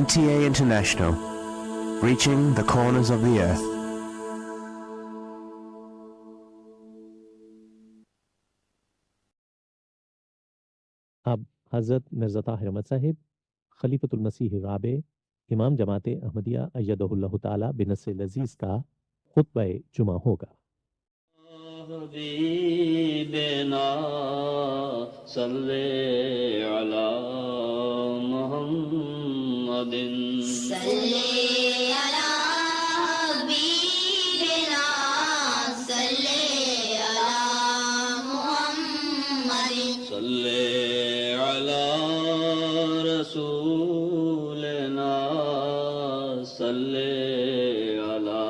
NTA International, reaching the corners of the earth. اب حضرت مرزا طاہر احمد صاحب خلیفۃ المسیح رابع امام جماعت احمدیہ ایدہ اللہ تعالی بنصر العزیز کا خطبہ جمعہ ہوگا۔ حبیبنا صلی علی محمد صلی علی حبیبنا صلی علی محمد صلی علی رسولنا صلی علی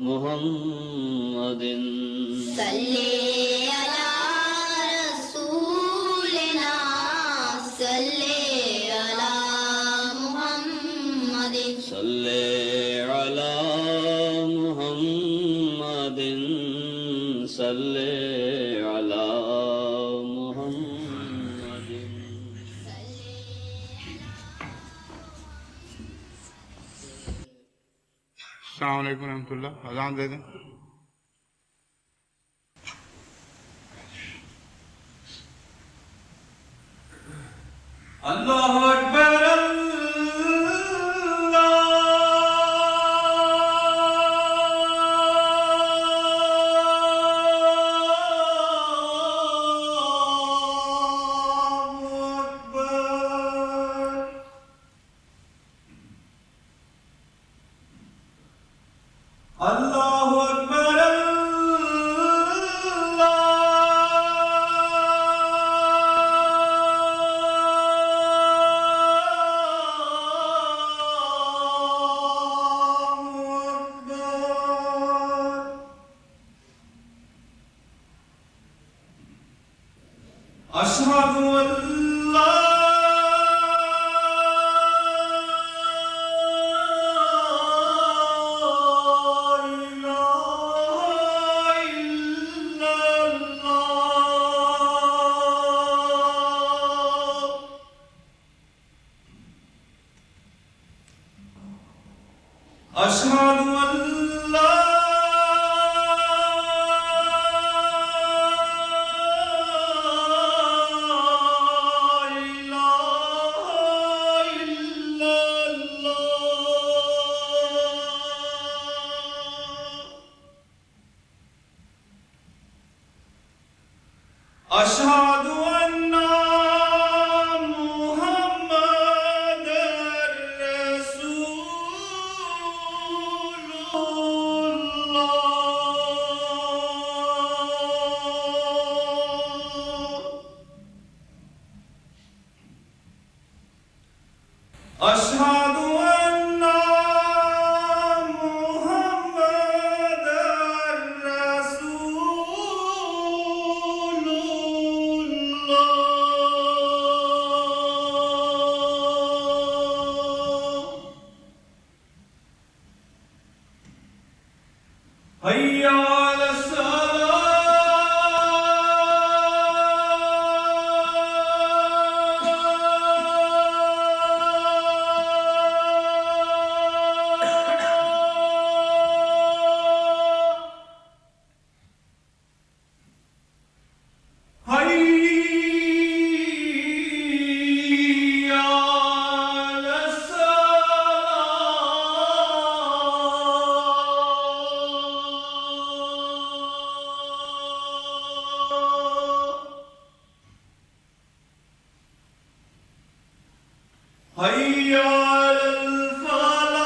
محمد صلی علی رسولنا صلی علی محمد صلی علی محمد صلی علی محمد۔ السلام علیکم ورحمۃ اللہ، اذان دے دیں۔ اللہ اکبر اللہ اکبر اشہد ان لا اشہد ان لا اشہد ان محمد رسول اللہ۔ اشہد ان محمد رسول اللہ۔ حی علی حی علی اللہ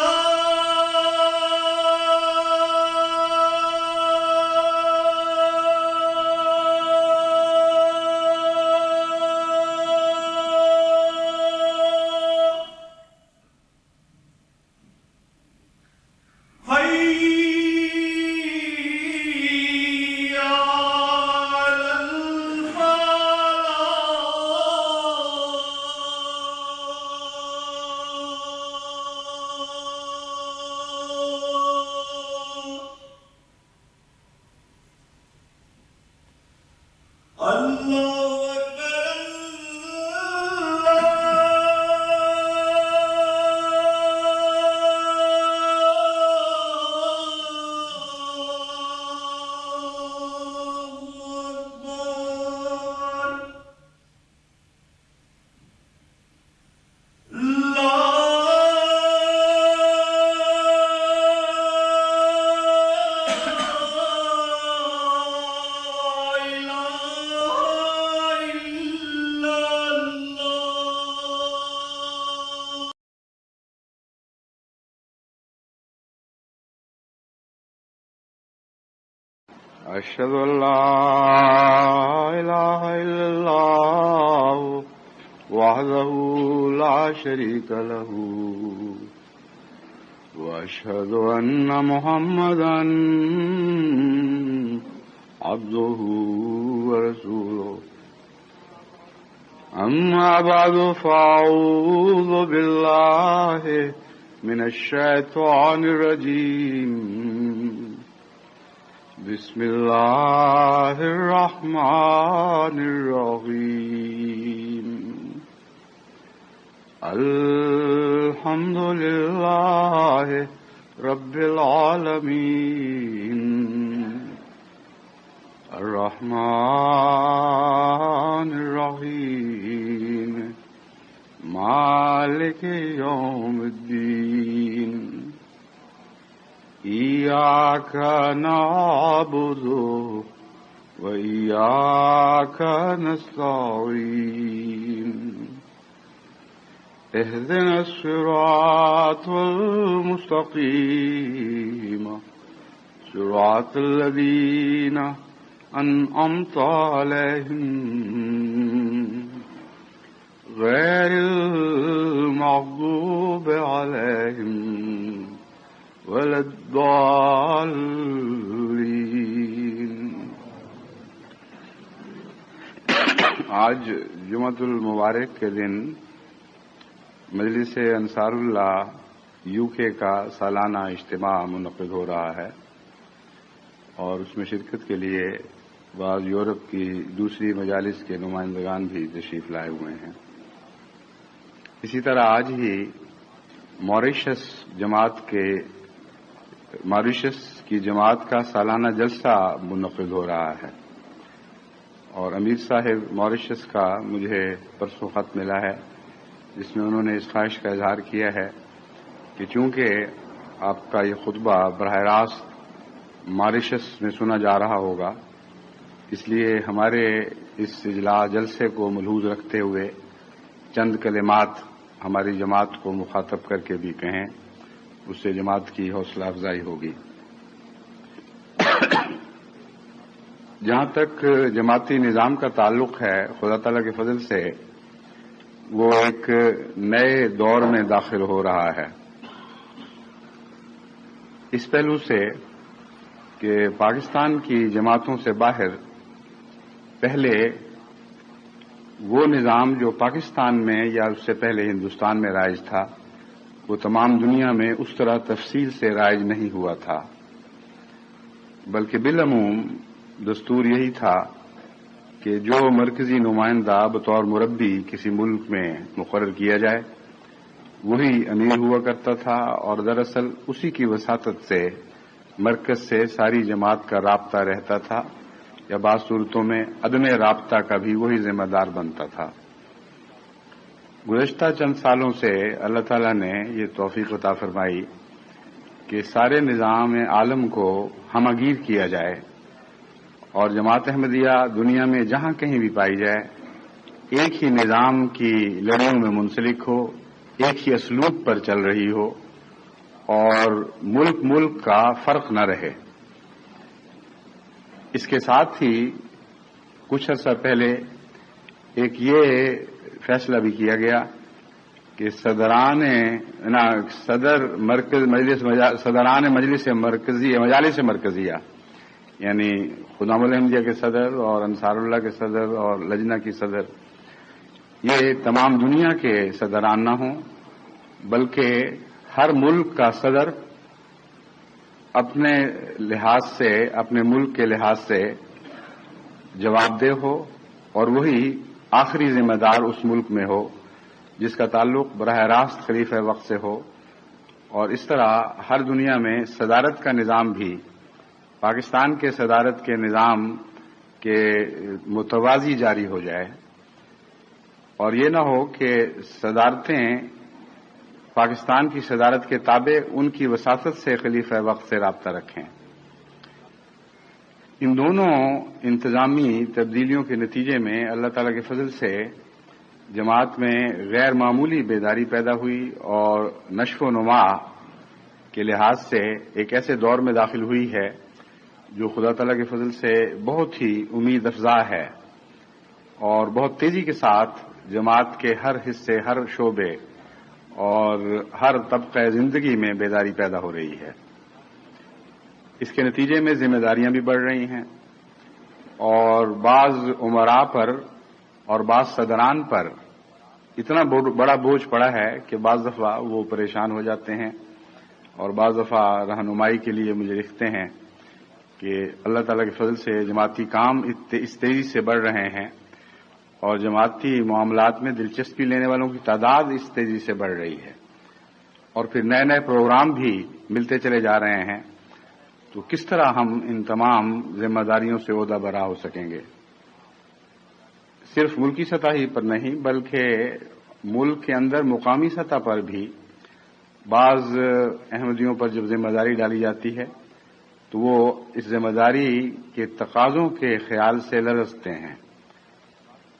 اکبر اللہ أشهد أن لا إله إلا الله وحده لا شريك له وأشهد أن محمدا عبده ورسوله أما بعد فأعوذ بالله من الشيطان الرجيم بسم الله الرحمن الرحيم الحمد لله رب العالمين الرحمن الرحيم مالك يوم الدين إياك نعبد وإياك نستعين اهدنا الصراط المستقيم صراط الذين أنعمت عليهم غير المغضوب عليهم ولا الضالين. آج جمعۃ المبارک کے دن مجلس انصار اللہ UK کا سالانہ اجتماع منعقد ہو رہا ہے اور اس میں شرکت کے لیے بعض یورپ کی دوسری مجالس کے نمائندگان بھی تشریف لائے ہوئے ہیں. اسی طرح آج ہی ماریشس کی جماعت کا سالانہ جلسہ منعقد ہو رہا ہے اور امیر صاحب ماریشس کا مجھے پرسوں خط ملا ہے جس میں انہوں نے اس خواہش کا اظہار کیا ہے کہ چونکہ آپ کا یہ خطبہ براہ راست ماریشس میں سنا جا رہا ہوگا اس لیے ہمارے اس جلسے کو ملحوظ رکھتے ہوئے چند کلمات ہماری جماعت کو مخاطب کر کے بھی کہیں، اس سے جماعت کی حوصلہ افزائی ہوگی. جہاں تک جماعتی نظام کا تعلق ہے، خدا تعالیٰ کے فضل سے وہ ایک نئے دور میں داخل ہو رہا ہے. اس پہلو سے کہ پاکستان کی جماعتوں سے باہر پہلے وہ نظام جو پاکستان میں یا اس سے پہلے ہندوستان میں رائج تھا وہ تمام دنیا میں اس طرح تفصیل سے رائج نہیں ہوا تھا، بلکہ بالعموم دستور یہی تھا کہ جو مرکزی نمائندہ بطور مربی کسی ملک میں مقرر کیا جائے وہی امیر ہوا کرتا تھا اور دراصل اسی کی وساطت سے مرکز سے ساری جماعت کا رابطہ رہتا تھا یا بعض صورتوں میں عدم رابطہ کا بھی وہی ذمہ دار بنتا تھا. گزشتہ چند سالوں سے اللہ تعالیٰ نے یہ توفیق عطا فرمائی کہ سارے نظام عالم کو ہمگیر کیا جائے اور جماعت احمدیہ دنیا میں جہاں کہیں بھی پائی جائے ایک ہی نظام کی لڑیوں میں منسلک ہو، ایک ہی اسلوب پر چل رہی ہو اور ملک کا فرق نہ رہے. اس کے ساتھ ہی کچھ عرصہ پہلے ایک یہ فیصلہ بھی کیا گیا کہ صدران مجالس مرکزیہ یعنی خدام الاحمدیہ کے صدر اور انصار اللہ کے صدر اور لجنہ کی صدر یہ تمام دنیا کے صدران نہ ہوں بلکہ ہر ملک کا صدر اپنے لحاظ سے اپنے ملک کے لحاظ سے جواب دہ ہو اور وہی آخری ذمہ دار اس ملک میں ہو جس کا تعلق براہ راست خلیفہ وقت سے ہو. اور اس طرح ہر دنیا میں صدارت کا نظام بھی پاکستان کے صدارت کے نظام کے متوازی جاری ہو جائے اور یہ نہ ہو کہ صدارتیں پاکستان کی صدارت کے تابع ان کی وساطت سے خلیفہ وقت سے رابطہ رکھیں. ان دونوں انتظامی تبدیلیوں کے نتیجے میں اللہ تعالیٰ کے فضل سے جماعت میں غیر معمولی بیداری پیدا ہوئی اور نشو و نما کے لحاظ سے ایک ایسے دور میں داخل ہوئی ہے جو خدا تعالیٰ کے فضل سے بہت ہی امید افزا ہے اور بہت تیزی کے ساتھ جماعت کے ہر حصے، ہر شعبے اور ہر طبقہ زندگی میں بیداری پیدا ہو رہی ہے۔ اس کے نتیجے میں ذمہ داریاں بھی بڑھ رہی ہیں اور بعض عمراء پر اور بعض صدران پر اتنا بڑا بوجھ پڑا ہے کہ بعض دفعہ وہ پریشان ہو جاتے ہیں اور بعض دفعہ رہنمائی کے لیے مجھے لکھتے ہیں کہ اللہ تعالیٰ کے فضل سے جماعتی کام اس تیزی سے بڑھ رہے ہیں اور جماعتی معاملات میں دلچسپی لینے والوں کی تعداد اس تیزی سے بڑھ رہی ہے اور پھر نئے نئے پروگرام بھی ملتے چلے جا رہے ہیں، تو کس طرح ہم ان تمام ذمہ داریوں سے عہدہ برا ہو سکیں گے؟ صرف ملکی سطح ہی پر نہیں بلکہ ملک کے اندر مقامی سطح پر بھی بعض احمدیوں پر جب ذمہ داری ڈالی جاتی ہے تو وہ اس ذمہ داری کے تقاضوں کے خیال سے لرزتے ہیں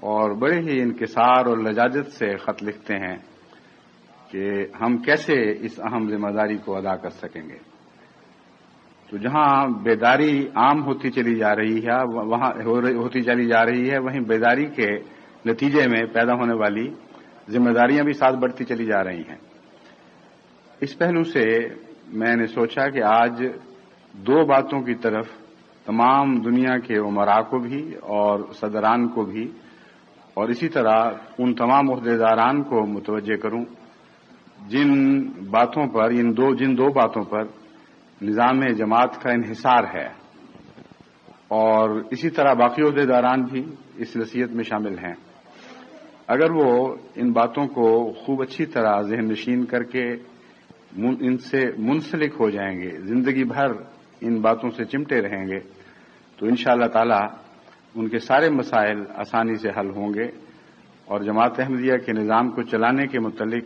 اور بڑے ہی انکسار اور لجاجت سے خط لکھتے ہیں کہ ہم کیسے اس اہم ذمہ داری کو ادا کر سکیں گے۔ تو جہاں بیداری عام ہوتی چلی جا رہی ہے وہیں بیداری کے نتیجے میں پیدا ہونے والی ذمہ داریاں بھی ساتھ بڑھتی چلی جا رہی ہیں۔ اس پہلو سے میں نے سوچا کہ آج دو باتوں کی طرف تمام دنیا کے عمراء کو بھی اور صدران کو بھی اور اسی طرح ان تمام عہدیداران کو متوجہ کروں جن دو باتوں پر نظام جماعت کا انحصار ہے، اور اسی طرح باقی عہدیداران بھی اس نصیحت میں شامل ہیں۔ اگر وہ ان باتوں کو خوب اچھی طرح ذہن نشین کر کے ان سے منسلک ہو جائیں گے، زندگی بھر ان باتوں سے چمٹے رہیں گے، تو انشاءاللہ تعالی ان کے سارے مسائل آسانی سے حل ہوں گے اور جماعت احمدیہ کے نظام کو چلانے کے متعلق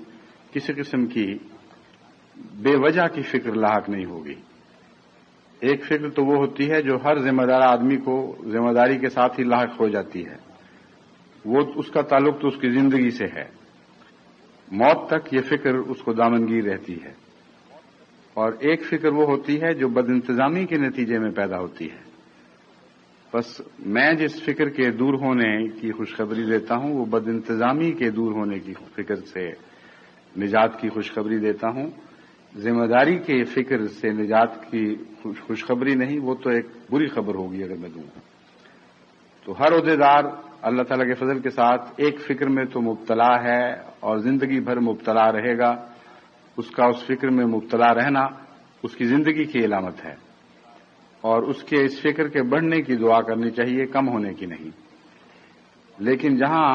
کسی قسم کی بے وجہ کی فکر لاحق نہیں ہوگی۔ ایک فکر تو وہ ہوتی ہے جو ہر ذمہ دار آدمی کو ذمہ داری کے ساتھ ہی لاحق ہو جاتی ہے، وہ اس کا تعلق تو اس کی زندگی سے ہے، موت تک یہ فکر اس کو دامنگیر رہتی ہے، اور ایک فکر وہ ہوتی ہے جو بد انتظامی کے نتیجے میں پیدا ہوتی ہے۔ بس میں جس فکر کے دور ہونے کی خوشخبری دیتا ہوں وہ بد انتظامی کے دور ہونے کی فکر سے نجات کی خوشخبری دیتا ہوں، ذمہ داری کے فکر سے نجات کی خوشخبری نہیں، وہ تو ایک بری خبر ہوگی اگر میں دوں۔ تو ہر عہدیدار اللہ تعالیٰ کے فضل کے ساتھ ایک فکر میں تو مبتلا ہے اور زندگی بھر مبتلا رہے گا، اس کا اس فکر میں مبتلا رہنا اس کی زندگی کی علامت ہے، اور اس کے اس فکر کے بڑھنے کی دعا کرنی چاہیے، کم ہونے کی نہیں۔ لیکن جہاں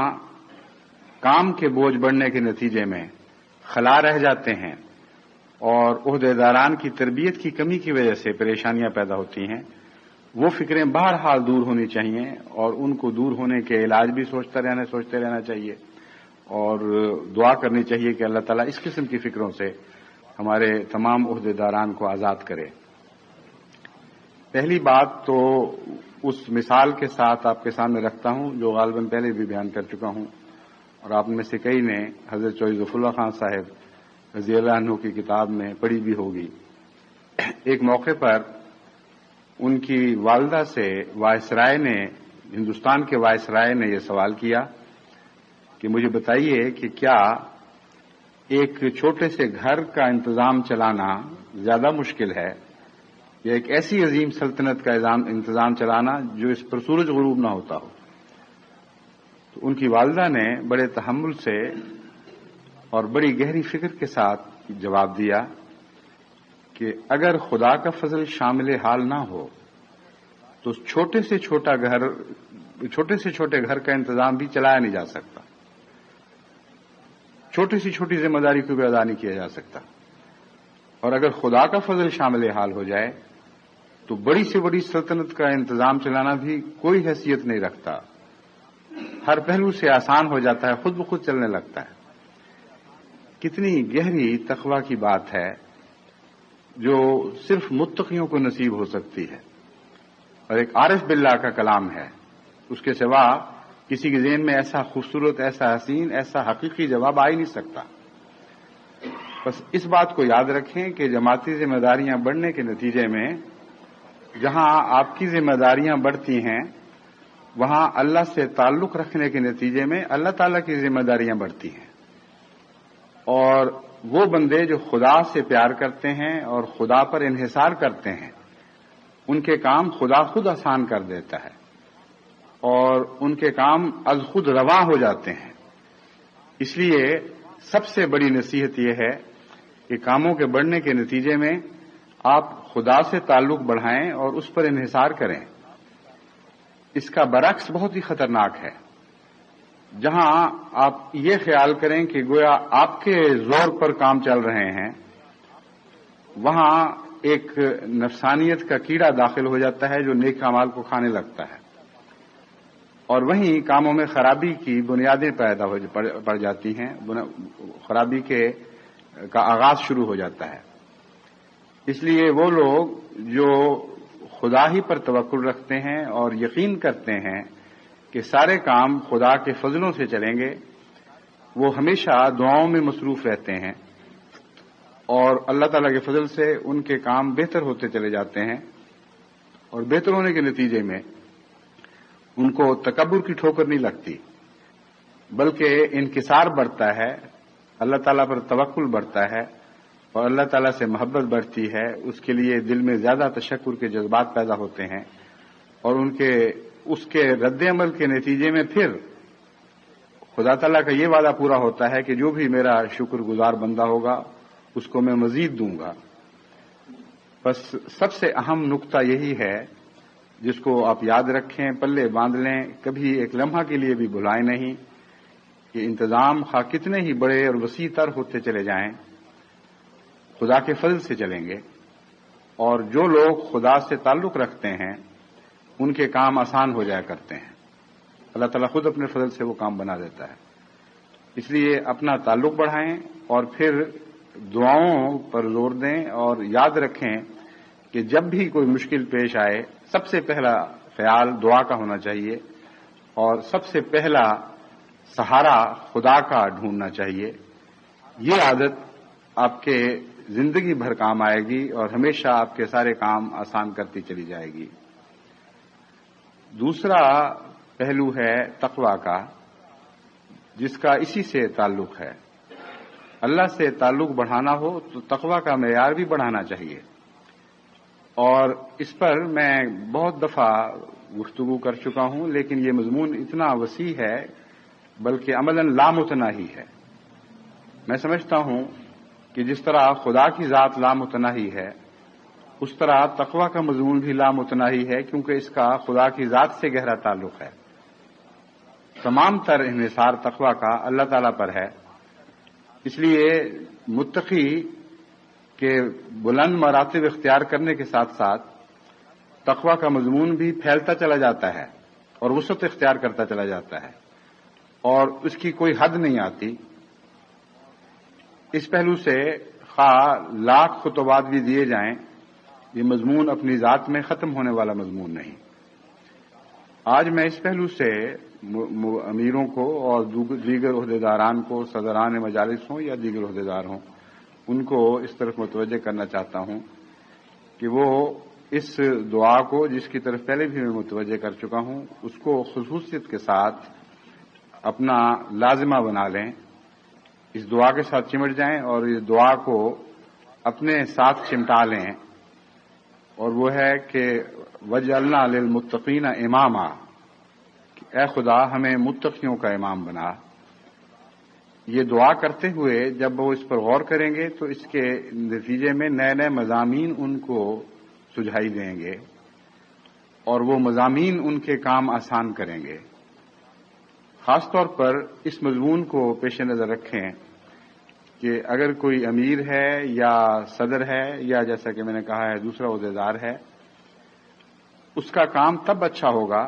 کام کے بوجھ بڑھنے کے نتیجے میں خلا رہ جاتے ہیں اور عہدیداران کی تربیت کی کمی کی وجہ سے پریشانیاں پیدا ہوتی ہیں، وہ فکریں بہرحال دور ہونی چاہیے اور ان کو دور ہونے کے علاج بھی سوچتے رہنا چاہیے اور دعا کرنی چاہیے کہ اللہ تعالیٰ اس قسم کی فکروں سے ہمارے تمام عہدیداران کو آزاد کرے۔ پہلی بات تو اس مثال کے ساتھ آپ کے سامنے رکھتا ہوں جو غالباً پہلے بھی بیان کر چکا ہوں، اور آپ میں سے کئی نے حضرت چودھری ظفر اللہ خان صاحب رضی اللہ عنہ کی کتاب میں پڑھی بھی ہوگی۔ ایک موقع پر ان کی والدہ سے ہندوستان کے وائسرائے نے یہ سوال کیا کہ مجھے بتائیے کہ کیا ایک چھوٹے سے گھر کا انتظام چلانا زیادہ مشکل ہے یا ایک ایسی عظیم سلطنت کا انتظام چلانا جو اس پر سورج غروب نہ ہوتا ہو؟ تو ان کی والدہ نے بڑے تحمل سے اور بڑی گہری فکر کے ساتھ جواب دیا کہ اگر خدا کا فضل شامل حال نہ ہو تو چھوٹے سے چھوٹے گھر کا انتظام بھی چلایا نہیں جا سکتا، چھوٹی سی چھوٹی ذمہ داری کو بھی ادا نہیں کیا جا سکتا، اور اگر خدا کا فضل شامل حال ہو جائے تو بڑی سے بڑی سلطنت کا انتظام چلانا بھی کوئی حیثیت نہیں رکھتا، ہر پہلو سے آسان ہو جاتا ہے، خود بخود چلنے لگتا ہے۔ کتنی گہری تقویٰ کی بات ہے جو صرف متقیوں کو نصیب ہو سکتی ہے، اور ایک عارف باللہ کا کلام ہے، اس کے سوا کسی کے ذہن میں ایسا خوبصورت، ایسا حسین، ایسا حقیقی جواب آ ہی نہیں سکتا۔ بس اس بات کو یاد رکھیں کہ جماعتی ذمہ داریاں بڑھنے کے نتیجے میں جہاں آپ کی ذمہ داریاں بڑھتی ہیں وہاں اللہ سے تعلق رکھنے کے نتیجے میں اللہ تعالیٰ کی ذمہ داریاں بڑھتی ہیں، اور وہ بندے جو خدا سے پیار کرتے ہیں اور خدا پر انحصار کرتے ہیں ان کے کام خدا خود آسان کر دیتا ہے اور ان کے کام از خود رواں ہو جاتے ہیں۔ اس لیے سب سے بڑی نصیحت یہ ہے کہ کاموں کے بڑھنے کے نتیجے میں آپ خدا سے تعلق بڑھائیں اور اس پر انحصار کریں۔ اس کا برعکس بہت ہی خطرناک ہے، جہاں آپ یہ خیال کریں کہ گویا آپ کے زور پر کام چل رہے ہیں، وہاں ایک نفسانیت کا کیڑا داخل ہو جاتا ہے جو نیک اعمال کو کھانے لگتا ہے، اور وہیں کاموں میں خرابی کی بنیادیں پیدا پڑ جاتی ہیں، خرابی کا آغاز شروع ہو جاتا ہے۔ اس لیے وہ لوگ جو خدا ہی پر توکل رکھتے ہیں اور یقین کرتے ہیں کہ سارے کام خدا کے فضلوں سے چلیں گے، وہ ہمیشہ دعاؤں میں مصروف رہتے ہیں، اور اللہ تعالیٰ کے فضل سے ان کے کام بہتر ہوتے چلے جاتے ہیں، اور بہتر ہونے کے نتیجے میں ان کو تکبر کی ٹھوکر نہیں لگتی، بلکہ انکسار بڑھتا ہے، اللہ تعالیٰ پر توکل بڑھتا ہے، اور اللہ تعالیٰ سے محبت بڑھتی ہے۔ اس کے لیے دل میں زیادہ تشکر کے جذبات پیدا ہوتے ہیں، اور اس کے رد عمل کے نتیجے میں پھر خدا تعالیٰ کا یہ وعدہ پورا ہوتا ہے کہ جو بھی میرا شکر گزار بندہ ہوگا اس کو میں مزید دوں گا۔ بس سب سے اہم نقطہ یہی ہے جس کو آپ یاد رکھیں، پلے باندھ لیں، کبھی ایک لمحہ کے لیے بھی بھلائیں نہیں کہ انتظام خواہ کتنے ہی بڑے اور وسیع تر ہوتے چلے جائیں، خدا کے فضل سے چلیں گے، اور جو لوگ خدا سے تعلق رکھتے ہیں ان کے کام آسان ہو جایا کرتے ہیں۔ اللہ تعالیٰ خود اپنے فضل سے وہ کام بنا دیتا ہے۔ اس لیے اپنا تعلق بڑھائیں اور پھر دعاؤں پر زور دیں، اور یاد رکھیں کہ جب بھی کوئی مشکل پیش آئے سب سے پہلا خیال دعا کا ہونا چاہیے، اور سب سے پہلا سہارا خدا کا ڈھونڈنا چاہیے۔ یہ عادت آپ کے زندگی بھر کام آئے گی اور ہمیشہ آپ کے سارے کام آسان کرتی چلی جائے گی۔ دوسرا پہلو ہے تقوی کا، جس کا اسی سے تعلق ہے۔ اللہ سے تعلق بڑھانا ہو تو تقوی کا معیار بھی بڑھانا چاہیے، اور اس پر میں بہت دفعہ گفتگو کر چکا ہوں، لیکن یہ مضمون اتنا وسیع ہے بلکہ عملاً لامتناہی ہے۔ میں سمجھتا ہوں کہ جس طرح خدا کی ذات لامتناہی ہے اس طرح تقوی کا مضمون بھی لامتناہی ہے، کیونکہ اس کا خدا کی ذات سے گہرا تعلق ہے۔ تمام تر انحصار تقوی کا اللہ تعالیٰ پر ہے۔ اس لیے متقی کے بلند مراتب اختیار کرنے کے ساتھ ساتھ تقوی کا مضمون بھی پھیلتا چلا جاتا ہے اور وسعت اختیار کرتا چلا جاتا ہے، اور اس کی کوئی حد نہیں آتی۔ اس پہلو سے خواہ لاکھ خطبات بھی دیے جائیں، یہ مضمون اپنی ذات میں ختم ہونے والا مضمون نہیں۔ آج میں اس پہلو سے امیروں کو اور دیگر عہدیداران کو، صدران مجالس ہوں یا دیگر عہدیدار ہوں، ان کو اس طرف متوجہ کرنا چاہتا ہوں کہ وہ اس دعا کو، جس کی طرف پہلے بھی میں متوجہ کر چکا ہوں، اس کو خصوصیت کے ساتھ اپنا لازمہ بنا لیں، اس دعا کے ساتھ چمٹ جائیں اور اس دعا کو اپنے ساتھ چمٹا لیں، اور وہ ہے کہ وَجْعَلْنَا لِلْمُتَّقِينَ إِمَامًا، اے خدا ہمیں متقیوں کا امام بنا۔ یہ دعا کرتے ہوئے جب وہ اس پر غور کریں گے تو اس کے نتیجے میں نئے نئے مضامین ان کو سجھائی دیں گے، اور وہ مضامین ان کے کام آسان کریں گے۔ خاص طور پر اس مضمون کو پیش نظر رکھیں کہ اگر کوئی امیر ہے یا صدر ہے یا جیسا کہ میں نے کہا ہے دوسرا عہدیدار ہے، اس کا کام تب اچھا ہوگا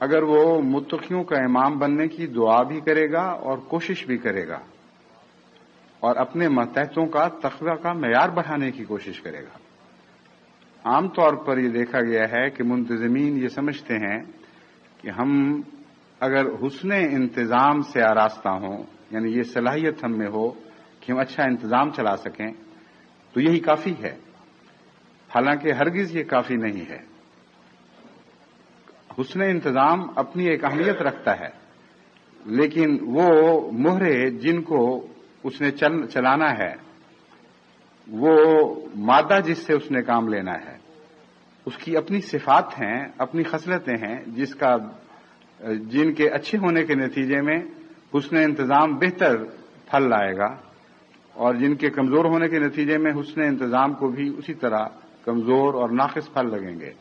اگر وہ متقیوں کا امام بننے کی دعا بھی کرے گا اور کوشش بھی کرے گا، اور اپنے ماتحتوں کا تقوی کا معیار بڑھانے کی کوشش کرے گا۔ عام طور پر یہ دیکھا گیا ہے کہ منتظمین یہ سمجھتے ہیں کہ ہم اگر حسن انتظام سے آراستہ ہوں، یعنی یہ صلاحیت ہم میں ہو کہ ہم اچھا انتظام چلا سکیں، تو یہی کافی ہے۔ حالانکہ ہرگز یہ کافی نہیں ہے. حسن انتظام اپنی ایک اہمیت رکھتا ہے، لیکن وہ مہرے جن کو اس نے چلانا ہے، وہ مادہ جس سے اس نے کام لینا ہے، اس کی اپنی صفات ہیں، اپنی خصلتیں ہیں، جن کے اچھے ہونے کے نتیجے میں حسن انتظام بہتر پھل لائے گا، اور جن کے کمزور ہونے کے نتیجے میں حسن انتظام کو بھی اسی طرح کمزور اور ناقص پھل لگیں گے.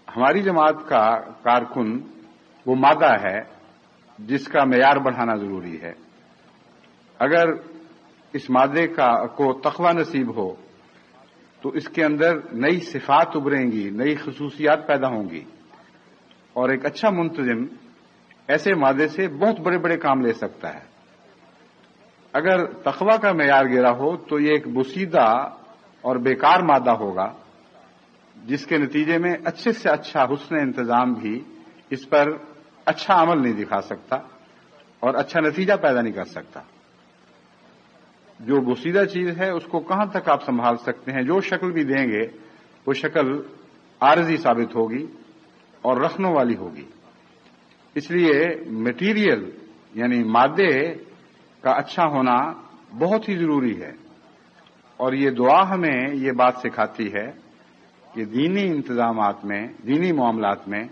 ہماری جماعت کا کارکن وہ مادہ ہے جس کا معیار بڑھانا ضروری ہے. اگر اس مادے کو تقوی نصیب ہو تو اس کے اندر نئی صفات ابھریں گی، نئی خصوصیات پیدا ہوں گی، اور ایک اچھا منتظم ایسے مادے سے بہت بڑے بڑے کام لے سکتا ہے. اگر تقوی کا معیار گرا ہو تو یہ ایک بوسیدہ اور بیکار مادہ ہوگا، جس کے نتیجے میں اچھے سے اچھا حسن انتظام بھی اس پر اچھا عمل نہیں دکھا سکتا اور اچھا نتیجہ پیدا نہیں کر سکتا. جو بوسیدہ چیز ہے اس کو کہاں تک آپ سنبھال سکتے ہیں؟ جو شکل بھی دیں گے وہ شکل عارضی ثابت ہوگی اور رخنوں والی ہوگی. اس لیے مٹیریل یعنی مادے کا اچھا ہونا بہت ہی ضروری ہے. اور یہ دعا ہمیں یہ بات سکھاتی ہے کہ دینی انتظامات میں، دینی معاملات میں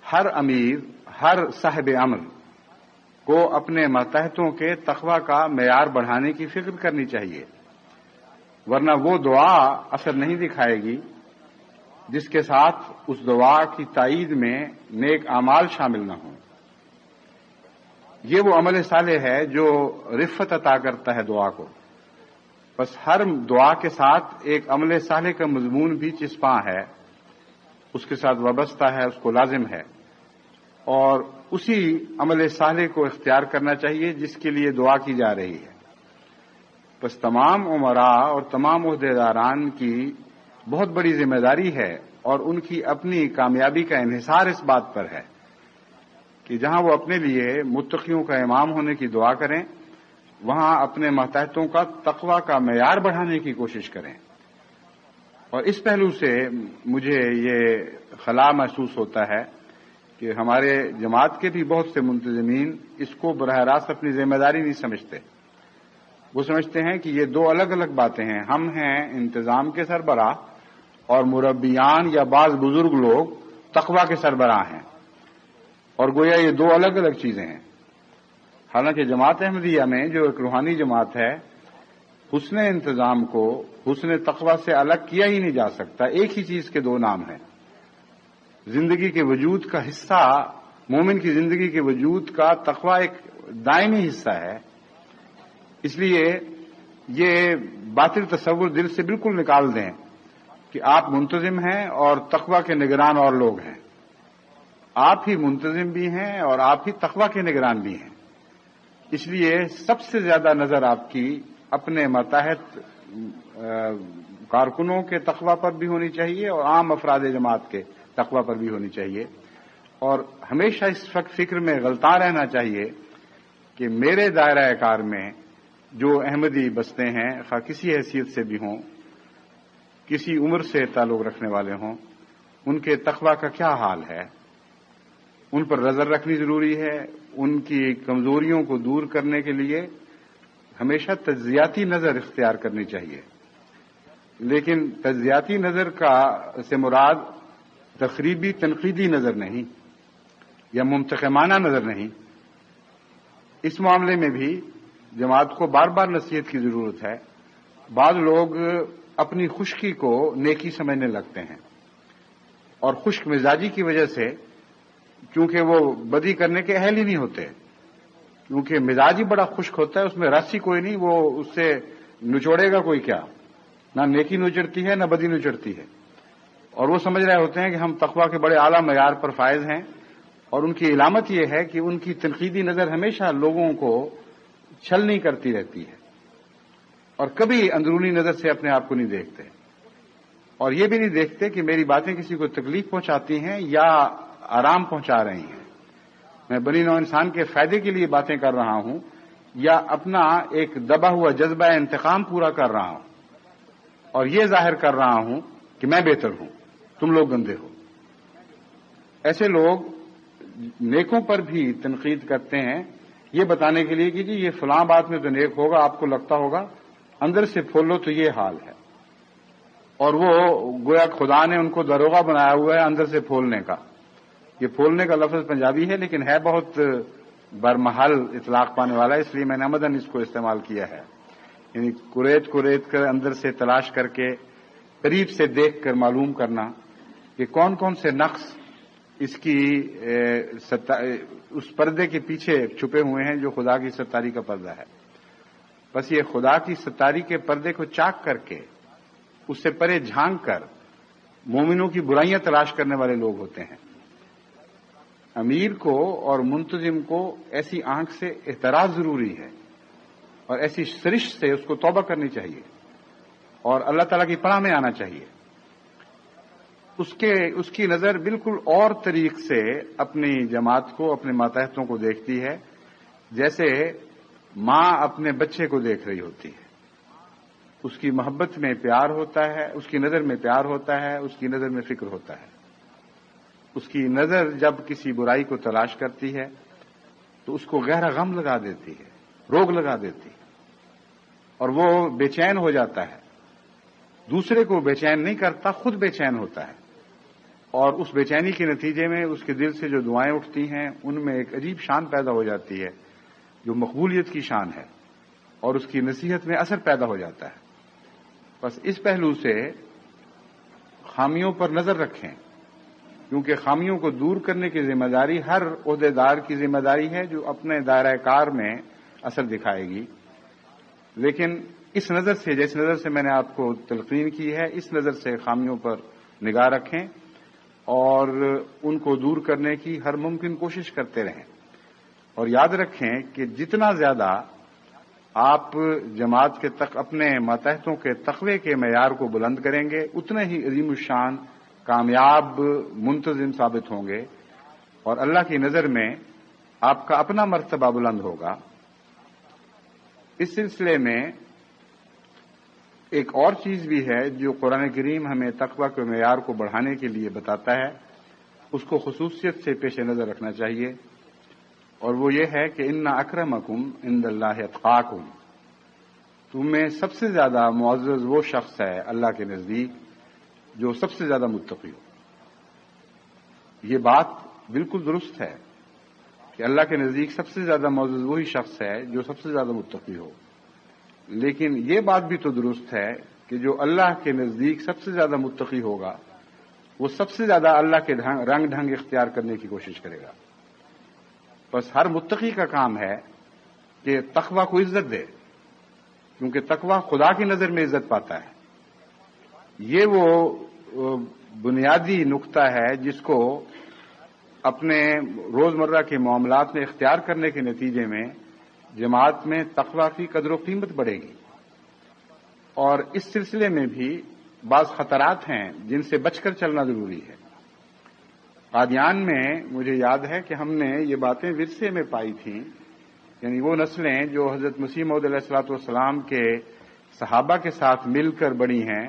ہر امیر، ہر صاحب امر کو اپنے ماتحتوں کے تقوی کا معیار بڑھانے کی فکر کرنی چاہیے، ورنہ وہ دعا اثر نہیں دکھائے گی جس کے ساتھ اس دعا کی تائید میں نیک اعمال شامل نہ ہوں. یہ وہ عمل صالح ہے جو رفت عطا کرتا ہے دعا کو. بس ہر دعا کے ساتھ ایک عمل صالح کا مضمون بھی چسپاں ہے، اس کے ساتھ وابستہ ہے، اس کو لازم ہے، اور اسی عمل صالح کو اختیار کرنا چاہیے جس کے لیے دعا کی جا رہی ہے. بس تمام عمراء اور تمام عہدیداران کی بہت بڑی ذمہ داری ہے، اور ان کی اپنی کامیابی کا انحصار اس بات پر ہے کہ جہاں وہ اپنے لیے متقیوں کا امام ہونے کی دعا کریں، وہاں اپنے ماتحتوں کا تقوی کا معیار بڑھانے کی کوشش کریں. اور اس پہلو سے مجھے یہ خلا محسوس ہوتا ہے کہ ہمارے جماعت کے بھی بہت سے منتظمین اس کو براہ راست اپنی ذمہ داری نہیں سمجھتے. وہ سمجھتے ہیں کہ یہ دو الگ الگ باتیں ہیں. ہم ہیں انتظام کے سربراہ اور مربیان یا بعض بزرگ لوگ تقوی کے سربراہ ہیں، اور گویا یہ دو الگ الگ چیزیں ہیں. حالانکہ جماعت احمدیہ میں جو ایک روحانی جماعت ہے، حسن انتظام کو حسن تقوی سے الگ کیا ہی نہیں جا سکتا. ایک ہی چیز کے دو نام ہیں. زندگی کے وجود کا حصہ، مومن کی زندگی کے وجود کا تقوی ایک دائمی حصہ ہے. اس لیے یہ باطل تصور دل سے بالکل نکال دیں کہ آپ منتظم ہیں اور تقوی کے نگران اور لوگ ہیں. آپ ہی منتظم بھی ہیں اور آپ ہی تقوی کے نگران بھی ہیں. اس لیے سب سے زیادہ نظر آپ کی اپنے ماتحت کارکنوں کے تقوی پر بھی ہونی چاہیے اور عام افراد جماعت کے تقوی پر بھی ہونی چاہیے. اور ہمیشہ اس فکر میں غلطاں رہنا چاہیے کہ میرے دائرہ کار میں جو احمدی بستے ہیں، خواہ کسی حیثیت سے بھی ہوں، کسی عمر سے تعلق رکھنے والے ہوں، ان کے تقوی کا کیا حال ہے. ان پر نظر رکھنی ضروری ہے. ان کی کمزوریوں کو دور کرنے کے لیے ہمیشہ تجزیاتی نظر اختیار کرنی چاہیے. لیکن تجزیاتی نظر سے مراد تخریبی تنقیدی نظر نہیں یا منتقمانہ نظر نہیں. اس معاملے میں بھی جماعت کو بار بار نصیحت کی ضرورت ہے. بعض لوگ اپنی خشکی کو نیکی سمجھنے لگتے ہیں، اور خشک مزاجی کی وجہ سے، کیونکہ وہ بدی کرنے کے اہل ہی نہیں ہوتے، کیونکہ مزاج ہی بڑا خشک ہوتا ہے، اس میں رس ہی کوئی نہیں، وہ اس سے نچوڑے گا کوئی کیا. نہ نیکی نچڑتی ہے نہ بدی نچڑتی ہے. اور وہ سمجھ رہے ہوتے ہیں کہ ہم تقوی کے بڑے اعلیٰ معیار پر فائز ہیں، اور ان کی علامت یہ ہے کہ ان کی تنقیدی نظر ہمیشہ لوگوں کو چھلنی کرتی رہتی ہے، اور کبھی اندرونی نظر سے اپنے آپ کو نہیں دیکھتے، اور یہ بھی نہیں دیکھتے کہ میری باتیں کسی کو تکلیف پہنچاتی ہیں یا آرام پہنچا رہی ہیں. میں بنی نوع انسان کے فائدے کے لیے باتیں کر رہا ہوں یا اپنا ایک دبا ہوا جذبہ انتقام پورا کر رہا ہوں. اور یہ ظاہر کر رہا ہوں کہ میں بہتر ہوں، تم لوگ گندے ہو۔ ایسے لوگ نیکوں پر بھی تنقید کرتے ہیں یہ بتانے کے لیے کہ جی یہ فلاں بات میں تو نیک ہوگا، آپ کو لگتا ہوگا، اندر سے پھولو تو یہ حال ہے۔ اور وہ گویا خدا نے ان کو داروغہ بنایا ہوا ہے اندر سے پھولنے کا۔ یہ پھولنے کا لفظ پنجابی ہے لیکن ہے بہت برمحل اطلاق پانے والا ہے، اس لیے میں نے عمدن اس کو استعمال کیا ہے۔ یعنی کوریت کر اندر سے تلاش کر کے قریب سے دیکھ کر معلوم کرنا کہ کون کون سے نقص اس کی اس پردے کے پیچھے چھپے ہوئے ہیں جو خدا کی ستاری کا پردہ ہے۔ بس یہ خدا کی ستاری کے پردے کو چاک کر کے اس سے پرے جھانک کر مومنوں کی برائیاں تلاش کرنے والے لوگ ہوتے ہیں۔ امیر کو اور منتظم کو ایسی آنکھ سے احتراز ضروری ہے اور ایسی سرشت سے اس کو توبہ کرنی چاہیے اور اللہ تعالیٰ کی پناہ میں آنا چاہیے۔ اس کی نظر بالکل اور طریق سے اپنی جماعت کو، اپنے ماتحتوں کو دیکھتی ہے جیسے ماں اپنے بچے کو دیکھ رہی ہوتی ہے۔ اس کی محبت میں پیار ہوتا ہے، اس کی نظر میں پیار ہوتا ہے، اس کی نظر میں فکر ہوتا ہے۔ اس کی نظر جب کسی برائی کو تلاش کرتی ہے تو اس کو گہرا غم لگا دیتی ہے، روگ لگا دیتی ہے اور وہ بے چین ہو جاتا ہے۔ دوسرے کو بے چین نہیں کرتا، خود بے چین ہوتا ہے، اور اس بے چینی کے نتیجے میں اس کے دل سے جو دعائیں اٹھتی ہیں ان میں ایک عجیب شان پیدا ہو جاتی ہے جو مقبولیت کی شان ہے، اور اس کی نصیحت میں اثر پیدا ہو جاتا ہے۔ بس اس پہلو سے خامیوں پر نظر رکھیں، کیونکہ خامیوں کو دور کرنے کی ذمہ داری ہر عہدے دار کی ذمہ داری ہے جو اپنے دائرہ کار میں اثر دکھائے گی۔ لیکن اس نظر سے، جس نظر سے میں نے آپ کو تلقین کی ہے، اس نظر سے خامیوں پر نگاہ رکھیں اور ان کو دور کرنے کی ہر ممکن کوشش کرتے رہیں، اور یاد رکھیں کہ جتنا زیادہ آپ جماعت کے اپنے ماتحتوں کے تقوی کے معیار کو بلند کریں گے اتنے ہی عظیم الشان، کامیاب، منتظم ثابت ہوں گے، اور اللہ کی نظر میں آپ کا اپنا مرتبہ بلند ہوگا۔ اس سلسلے میں ایک اور چیز بھی ہے جو قرآن کریم ہمیں تقوی کے معیار کو بڑھانے کے لیے بتاتا ہے، اس کو خصوصیت سے پیش نظر رکھنا چاہیے، اور وہ یہ ہے کہ ان اکرمکم عند اللہ اتقاکم، تم میں سب سے زیادہ معزز وہ شخص ہے اللہ کے نزدیک جو سب سے زیادہ متقی ہو۔ یہ بات بالکل درست ہے کہ اللہ کے نزدیک سب سے زیادہ معزز وہی شخص ہے جو سب سے زیادہ متقی ہو، لیکن یہ بات بھی تو درست ہے کہ جو اللہ کے نزدیک سب سے زیادہ متقی ہوگا وہ سب سے زیادہ اللہ کے رنگ ڈھنگ اختیار کرنے کی کوشش کرے گا۔ بس ہر متقی کا کام ہے کہ تقوی کو عزت دے، کیونکہ تقوی خدا کی نظر میں عزت پاتا ہے۔ یہ وہ بنیادی نقطہ ہے جس کو اپنے روزمرہ کے معاملات میں اختیار کرنے کے نتیجے میں جماعت میں تقوی کی قدر و قیمت بڑھے گی۔ اور اس سلسلے میں بھی بعض خطرات ہیں جن سے بچ کر چلنا ضروری ہے۔ قادیان میں مجھے یاد ہے کہ ہم نے یہ باتیں ورثے میں پائی تھیں، یعنی وہ نسلیں جو حضرت مسیح موعود علیہ الصلوۃ والسلام کے صحابہ کے ساتھ مل کر بڑی ہیں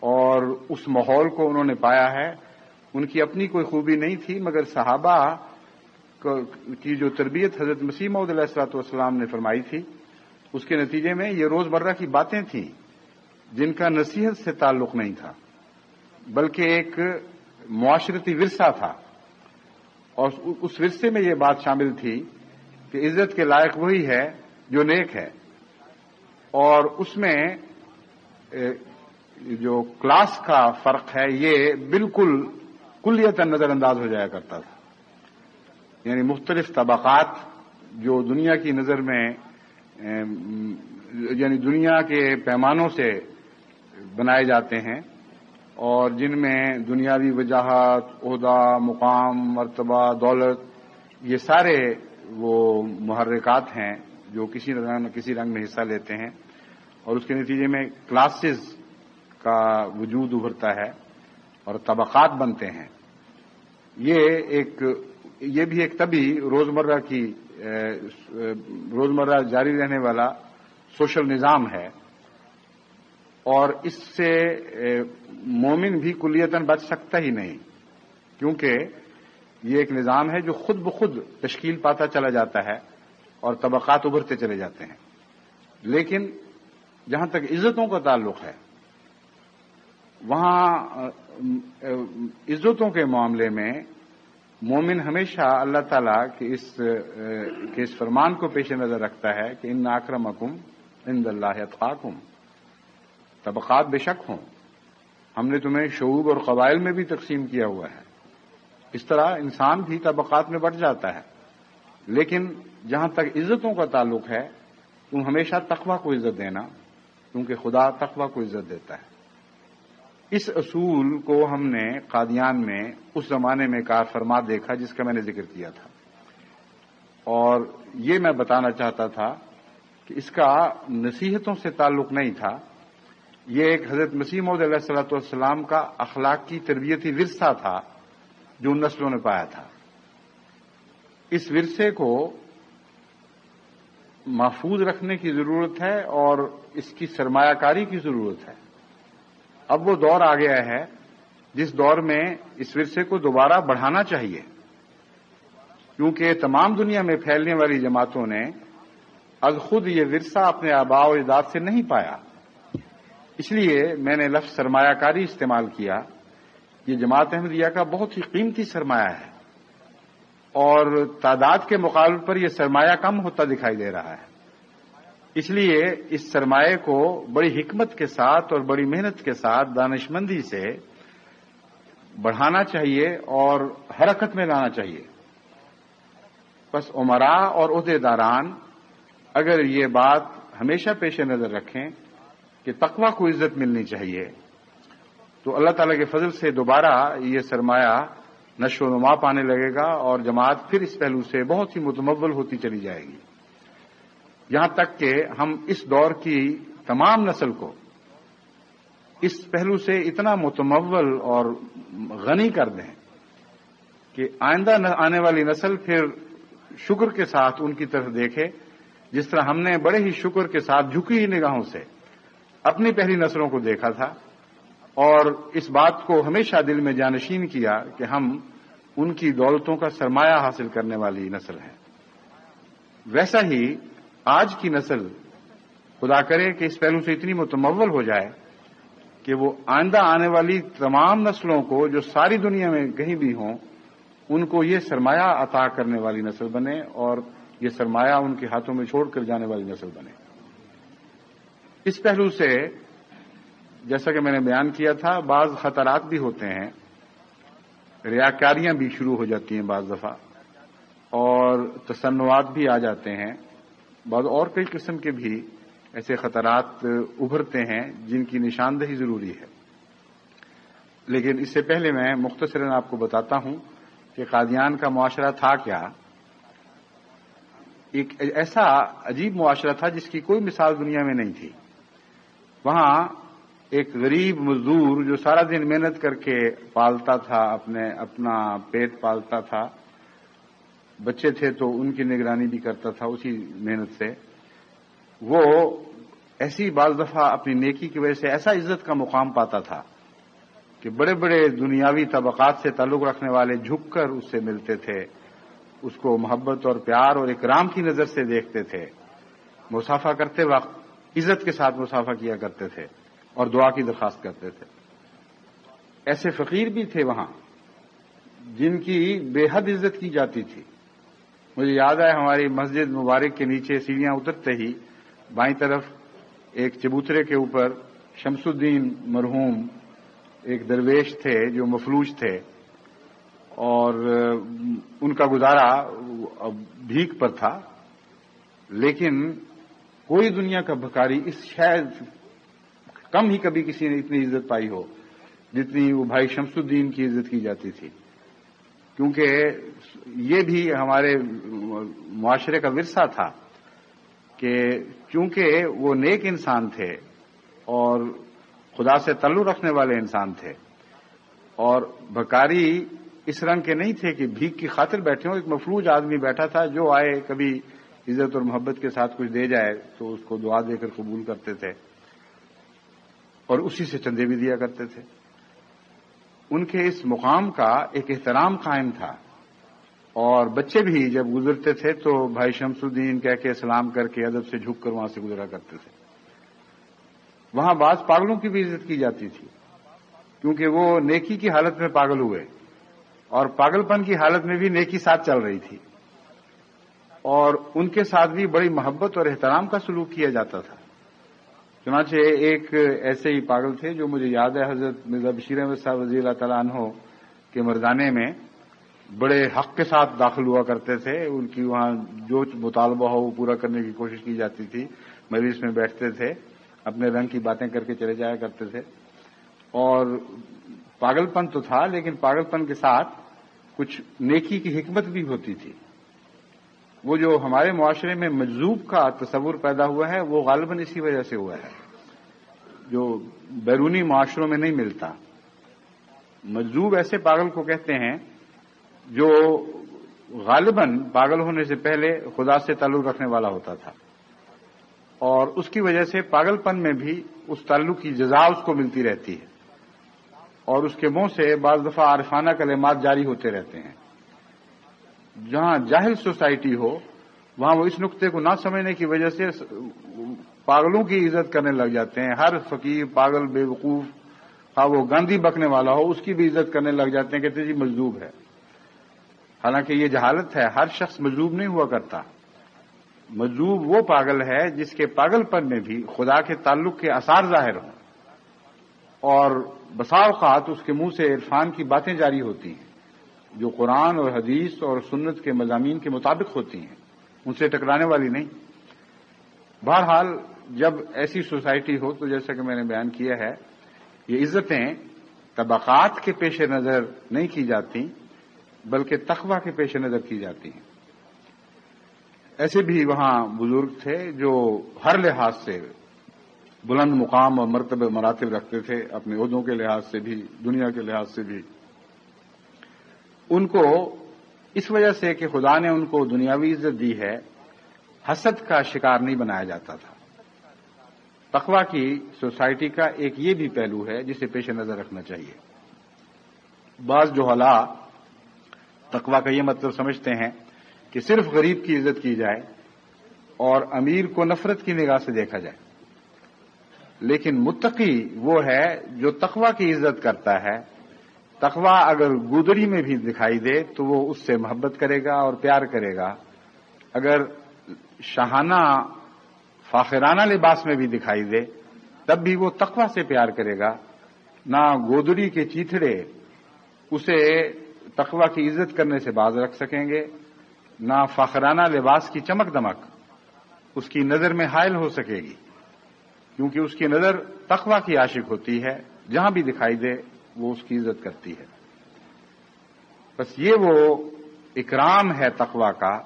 اور اس ماحول کو انہوں نے پایا ہے، ان کی اپنی کوئی خوبی نہیں تھی، مگر صحابہ کی جو تربیت حضرت مسیح موعود علیہ الصلوۃ والسلام نے فرمائی تھی، اس کے نتیجے میں یہ روزمرہ کی باتیں تھیں جن کا نصیحت سے تعلق نہیں تھا بلکہ ایک معاشرتی ورثہ تھا، اور اس ورثے میں یہ بات شامل تھی کہ عزت کے لائق وہی ہے جو نیک ہے، اور اس میں جو کلاس کا فرق ہے یہ بالکل کلیتاً نظر انداز ہو جایا کرتا تھا۔ یعنی مختلف طبقات جو دنیا کی نظر میں یعنی دنیا کے پیمانوں سے بنائے جاتے ہیں اور جن میں دنیاوی وجاہت، عہدہ، مقام، مرتبہ، دولت، یہ سارے وہ محرکات ہیں جو کسی رنگ میں حصہ لیتے ہیں، اور اس کے نتیجے میں کلاسز کا وجود ابھرتا ہے اور طبقات بنتے ہیں۔ یہ بھی ایک طبی روزمرہ جاری رہنے والا سوشل نظام ہے۔ اور اس سے مومن بھی کلیتاً بچ سکتا ہی نہیں، کیونکہ یہ ایک نظام ہے جو خود بخود تشکیل پاتا چلا جاتا ہے اور طبقات ابھرتے چلے جاتے ہیں۔ لیکن جہاں تک عزتوں کا تعلق ہے، وہاں عزتوں کے معاملے میں مومن ہمیشہ اللہ تعالیٰ کے اس فرمان کو پیش نظر رکھتا ہے کہ ان اکرمکم عند اللہ اتقاکم، طبقات بے شک ہوں، ہم نے تمہیں شعوب اور قبائل میں بھی تقسیم کیا ہوا ہے، اس طرح انسان بھی طبقات میں بٹ جاتا ہے، لیکن جہاں تک عزتوں کا تعلق ہے تم ہمیشہ تقویٰ کو عزت دینا، کیونکہ خدا تقویٰ کو عزت دیتا ہے۔ اس اصول کو ہم نے قادیان میں اس زمانے میں کار فرما دیکھا جس کا میں نے ذکر کیا تھا، اور یہ میں بتانا چاہتا تھا کہ اس کا نصیحتوں سے تعلق نہیں تھا، یہ ایک حضرت مسیح موعود علیہ الصلوۃ والسلام کا اخلاقی تربیتی ورثہ تھا جو ان نسلوں نے پایا تھا۔ اس ورثے کو محفوظ رکھنے کی ضرورت ہے اور اس کی سرمایہ کاری کی ضرورت ہے۔ اب وہ دور آ گیا ہے جس دور میں اس ورثے کو دوبارہ بڑھانا چاہیے، کیونکہ تمام دنیا میں پھیلنے والی جماعتوں نے از خود یہ ورثہ اپنے آباء و اجداد سے نہیں پایا، اس لیے میں نے لفظ سرمایہ کاری استعمال کیا۔ یہ جماعت احمدیہ کا بہت ہی قیمتی سرمایہ ہے اور تعداد کے مقابلے پر یہ سرمایہ کم ہوتا دکھائی دے رہا ہے، اس لیے اس سرمایہ کو بڑی حکمت کے ساتھ اور بڑی محنت کے ساتھ دانشمندی سے بڑھانا چاہیے اور حرکت میں لانا چاہیے۔ بس امراء اور عہدیداران اگر یہ بات ہمیشہ پیش نظر رکھیں کہ تقویٰ کو عزت ملنی چاہیے، تو اللہ تعالیٰ کے فضل سے دوبارہ یہ سرمایہ نشو و نما پانے لگے گا اور جماعت پھر اس پہلو سے بہت ہی متمول ہوتی چلی جائے گی، یہاں تک کہ ہم اس دور کی تمام نسل کو اس پہلو سے اتنا متمول اور غنی کر دیں کہ آئندہ آنے والی نسل پھر شکر کے ساتھ ان کی طرف دیکھے، جس طرح ہم نے بڑے ہی شکر کے ساتھ جھکی ہوئی نگاہوں سے اپنی پہلی نسلوں کو دیکھا تھا اور اس بات کو ہمیشہ دل میں جانشین کیا کہ ہم ان کی دولتوں کا سرمایہ حاصل کرنے والی نسل ہے۔ ویسا ہی آج کی نسل خدا کرے کہ اس پہلو سے اتنی متمول ہو جائے کہ وہ آئندہ آنے والی تمام نسلوں کو جو ساری دنیا میں کہیں بھی ہوں ان کو یہ سرمایہ عطا کرنے والی نسل بنے اور یہ سرمایہ ان کے ہاتھوں میں چھوڑ کر جانے والی نسل بنے۔ اس پہلو سے جیسا کہ میں نے بیان کیا تھا بعض خطرات بھی ہوتے ہیں، ریاکاریاں بھی شروع ہو جاتی ہیں بعض دفعہ اور تصنعات بھی آ جاتے ہیں، بعض اور کئی قسم کے بھی ایسے خطرات ابھرتے ہیں جن کی نشاندہی ضروری ہے۔ لیکن اس سے پہلے میں مختصراً آپ کو بتاتا ہوں کہ قادیان کا معاشرہ تھا کیا۔ ایک ایسا عجیب معاشرہ تھا جس کی کوئی مثال دنیا میں نہیں تھی۔ وہاں ایک غریب مزدور جو سارا دن محنت کر کے پالتا تھا، اپنا پیٹ پالتا تھا، بچے تھے تو ان کی نگرانی بھی کرتا تھا اسی محنت سے، وہ ایسی بعض دفعہ اپنی نیکی کی وجہ سے ایسا عزت کا مقام پاتا تھا کہ بڑے بڑے دنیاوی طبقات سے تعلق رکھنے والے جھک کر اس سے ملتے تھے، اس کو محبت اور پیار اور اکرام کی نظر سے دیکھتے تھے، مصافحہ کرتے وقت عزت کے ساتھ مصافحہ کیا کرتے تھے اور دعا کی درخواست کرتے تھے۔ ایسے فقیر بھی تھے وہاں جن کی بے حد عزت کی جاتی تھی۔ مجھے یاد ہے ہماری مسجد مبارک کے نیچے سیڑھیاں اترتے ہی بائیں طرف ایک چبوترے کے اوپر شمس الدین مرحوم ایک درویش تھے جو مفلوج تھے اور ان کا گزارا بھیک پر تھا، لیکن کوئی دنیا کا بھکاری اس شاید کم ہی کبھی کسی نے اتنی عزت پائی ہو جتنی وہ بھائی شمس الدین کی عزت کی جاتی تھی، کیونکہ یہ بھی ہمارے معاشرے کا ورثہ تھا کہ چونکہ وہ نیک انسان تھے اور خدا سے تعلق رکھنے والے انسان تھے اور بھکاری اس رنگ کے نہیں تھے کہ بھیک کی خاطر بیٹھے ہوں، ایک مفلوج آدمی بیٹھا تھا جو آئے کبھی عزت اور محبت کے ساتھ کچھ دے جائے تو اس کو دعا دے کر قبول کرتے تھے۔ اور اسی سے چندے بھی دیا کرتے تھے. ان کے اس مقام کا ایک احترام قائم تھا، اور بچے بھی جب گزرتے تھے تو بھائی شمس الدین کہہ کے سلام کر کے ادب سے جھک کر وہاں سے گزرا کرتے تھے. وہاں بعض پاگلوں کی بھی عزت کی جاتی تھی، کیونکہ وہ نیکی کی حالت میں پاگل ہوئے اور پاگل پن کی حالت میں بھی نیکی ساتھ چل رہی تھی، اور ان کے ساتھ بھی بڑی محبت اور احترام کا سلوک کیا جاتا تھا. چنانچہ ایک ایسے ہی پاگل تھے جو مجھے یاد ہے، حضرت مرزا بشیر احمد صاحب رضی اللہ تعالیٰ عنہ کے مردانے میں بڑے حق کے ساتھ داخل ہوا کرتے تھے. ان کی وہاں جو مطالبہ ہو وہ پورا کرنے کی کوشش کی جاتی تھی. مجلس میں بیٹھتے تھے، اپنے رنگ کی باتیں کر کے چلے جایا کرتے تھے، اور پاگل پن تو تھا لیکن پاگل پن کے ساتھ کچھ نیکی کی حکمت بھی ہوتی تھی. وہ جو ہمارے معاشرے میں مجذوب کا تصور پیدا ہوا ہے وہ غالباً اسی وجہ سے ہوا ہے، جو بیرونی معاشروں میں نہیں ملتا. مجذوب ایسے پاگل کو کہتے ہیں جو غالباً پاگل ہونے سے پہلے خدا سے تعلق رکھنے والا ہوتا تھا، اور اس کی وجہ سے پاگل پن میں بھی اس تعلق کی جزا اس کو ملتی رہتی ہے، اور اس کے منہ سے بعض دفعہ عارفانہ کلمات جاری ہوتے رہتے ہیں. جہاں جاہل سوسائٹی ہو وہاں وہ اس نقطے کو نہ سمجھنے کی وجہ سے پاگلوں کی عزت کرنے لگ جاتے ہیں. ہر فقیر پاگل بے وقوف، ہاں وہ گاندھی بکنے والا ہو، اس کی بھی عزت کرنے لگ جاتے ہیں، کہتے ہیں جی مجذوب ہے. حالانکہ یہ جہالت ہے، ہر شخص مجذوب نہیں ہوا کرتا. مجذوب وہ پاگل ہے جس کے پاگل پن میں بھی خدا کے تعلق کے آثار ظاہر ہوں، اور بسا اوقات اس کے منہ سے عرفان کی باتیں جاری ہوتی ہیں جو قرآن اور حدیث اور سنت کے مضامین کے مطابق ہوتی ہیں، ان سے ٹکرانے والی نہیں. بہرحال جب ایسی سوسائٹی ہو تو جیسا کہ میں نے بیان کیا ہے، یہ عزتیں طبقات کے پیش نظر نہیں کی جاتی بلکہ تقویٰ کے پیش نظر کی جاتی ہیں. ایسے بھی وہاں بزرگ تھے جو ہر لحاظ سے بلند مقام اور مرتبہ مراتب رکھتے تھے، اپنے عہدوں کے لحاظ سے بھی، دنیا کے لحاظ سے بھی. ان کو اس وجہ سے کہ خدا نے ان کو دنیاوی عزت دی ہے، حسد کا شکار نہیں بنایا جاتا تھا. تقویٰ کی سوسائٹی کا ایک یہ بھی پہلو ہے جسے پیش نظر رکھنا چاہیے. بعض جہلاء تقویٰ کا یہ مطلب سمجھتے ہیں کہ صرف غریب کی عزت کی جائے اور امیر کو نفرت کی نگاہ سے دیکھا جائے. لیکن متقی وہ ہے جو تقویٰ کی عزت کرتا ہے. تقویٰ اگر گودری میں بھی دکھائی دے تو وہ اس سے محبت کرے گا اور پیار کرے گا. اگر شاہانہ فاخرانہ لباس میں بھی دکھائی دے تب بھی وہ تقویٰ سے پیار کرے گا. نہ گودری کے چیتھڑے اسے تقویٰ کی عزت کرنے سے باز رکھ سکیں گے، نہ فاخرانہ لباس کی چمک دمک اس کی نظر میں حائل ہو سکے گی، کیونکہ اس کی نظر تقویٰ کی عاشق ہوتی ہے. جہاں بھی دکھائی دے وہ اس کی عزت کرتی ہے. بس یہ وہ اکرام ہے تقویٰ کا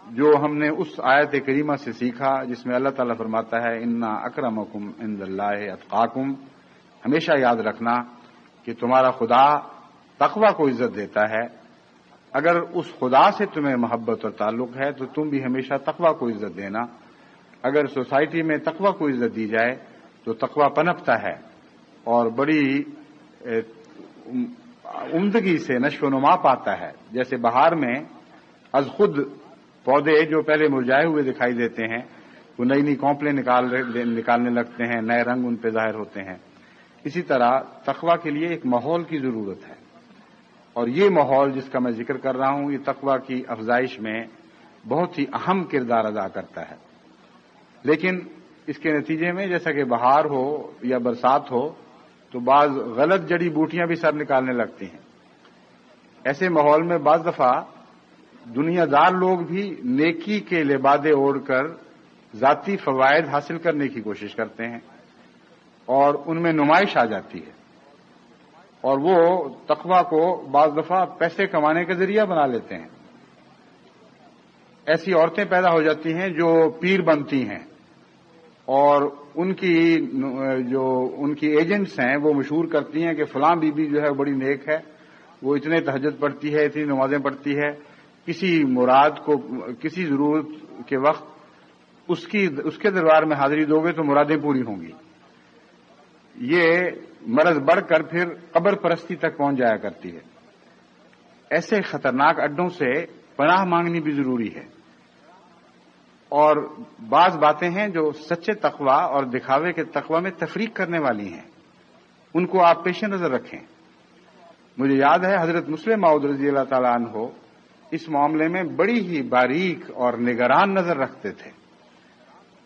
جو ہم نے اس آیت کریمہ سے سیکھا جس میں اللہ تعالیٰ فرماتا ہے انا اکرمکم عند اللہ اتقاکم. ہمیشہ یاد رکھنا کہ تمہارا خدا تقویٰ کو عزت دیتا ہے. اگر اس خدا سے تمہیں محبت اور تعلق ہے تو تم بھی ہمیشہ تقویٰ کو عزت دینا. اگر سوسائٹی میں تقویٰ کو عزت دی جائے تو تقویٰ پنپتا ہے اور بڑی عمدگی سے نشو و نما پاتا ہے. جیسے بہار میں از خود پودے جو پہلے مرجھائے ہوئے دکھائی دیتے ہیں وہ نئی نئی کونپلیں نکالنے لگتے ہیں، نئے رنگ ان پہ ظاہر ہوتے ہیں. اسی طرح تقویٰ کے لیے ایک ماحول کی ضرورت ہے، اور یہ ماحول جس کا میں ذکر کر رہا ہوں یہ تقویٰ کی افزائش میں بہت ہی اہم کردار ادا کرتا ہے. لیکن اس کے نتیجے میں جیسا کہ بہار ہو یا برسات ہو تو بعض غلط جڑی بوٹیاں بھی سر نکالنے لگتی ہیں. ایسے ماحول میں بعض دفعہ دنیا دار لوگ بھی نیکی کے لبادے اوڑھ کر ذاتی فوائد حاصل کرنے کی کوشش کرتے ہیں اور ان میں نمائش آ جاتی ہے، اور وہ تقویٰ کو بعض دفعہ پیسے کمانے کا ذریعہ بنا لیتے ہیں. ایسی عورتیں پیدا ہو جاتی ہیں جو پیر بنتی ہیں اور ان کی ایجنٹس ہیں وہ مشہور کرتی ہیں کہ فلاں بی بی جو ہے بڑی نیک ہے، وہ اتنے تہجد پڑھتی ہے، اتنی نمازیں پڑھتی ہے، کسی مراد کو کسی ضرورت کے وقت اس کے دربار میں حاضری دو گے تو مرادیں پوری ہوں گی. یہ مرض بڑھ کر پھر قبر پرستی تک پہنچ جایا کرتی ہے. ایسے خطرناک اڈوں سے پناہ مانگنی بھی ضروری ہے. اور بعض باتیں ہیں جو سچے تقوی اور دکھاوے کے تقوی میں تفریق کرنے والی ہیں، ان کو آپ پیش نظر رکھیں. مجھے یاد ہے حضرت مسلم موعود رضی اللہ تعالیٰ عنہ اس معاملے میں بڑی ہی باریک اور نگران نظر رکھتے تھے.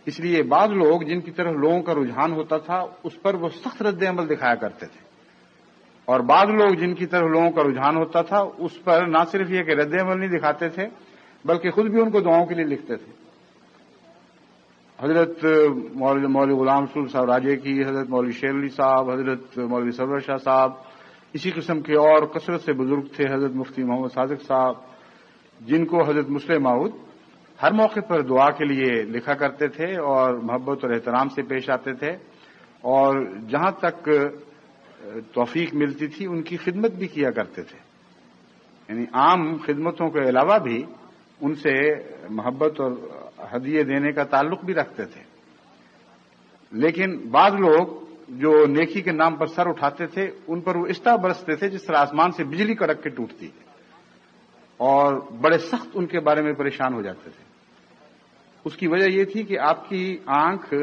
اس لیے بعض لوگ جن کی طرف لوگوں کا رجحان ہوتا تھا اس پر وہ سخت رد عمل دکھایا کرتے تھے، اور بعض لوگ جن کی طرف لوگوں کا رجحان ہوتا تھا اس پر نہ صرف یہ کہ رد عمل نہیں دکھاتے تھے بلکہ خود بھی ان کو دعاؤں کے لیے لکھتے تھے. حضرت مولوی غلام رسول صاحب راجے کی، حضرت مولوی شیر علی صاحب، حضرت مولوی سرور شاہ صاحب، اسی قسم کے اور کثرت سے بزرگ تھے. حضرت مفتی محمد صادق صاحب، جن کو حضرت مسلم موعود ہر موقع پر دعا کے لیے لکھا کرتے تھے اور محبت اور احترام سے پیش آتے تھے، اور جہاں تک توفیق ملتی تھی ان کی خدمت بھی کیا کرتے تھے. یعنی عام خدمتوں کے علاوہ بھی ان سے محبت اور ہدیے دینے کا تعلق بھی رکھتے تھے. لیکن بعض لوگ جو نیکی کے نام پر سر اٹھاتے تھے ان پر وہ اس طرح برستے تھے جس طرح آسمان سے بجلی کڑک کے ٹوٹتی ہے، اور بڑے سخت ان کے بارے میں پریشان ہو جاتے تھے. اس کی وجہ یہ تھی کہ آپ کی آنکھ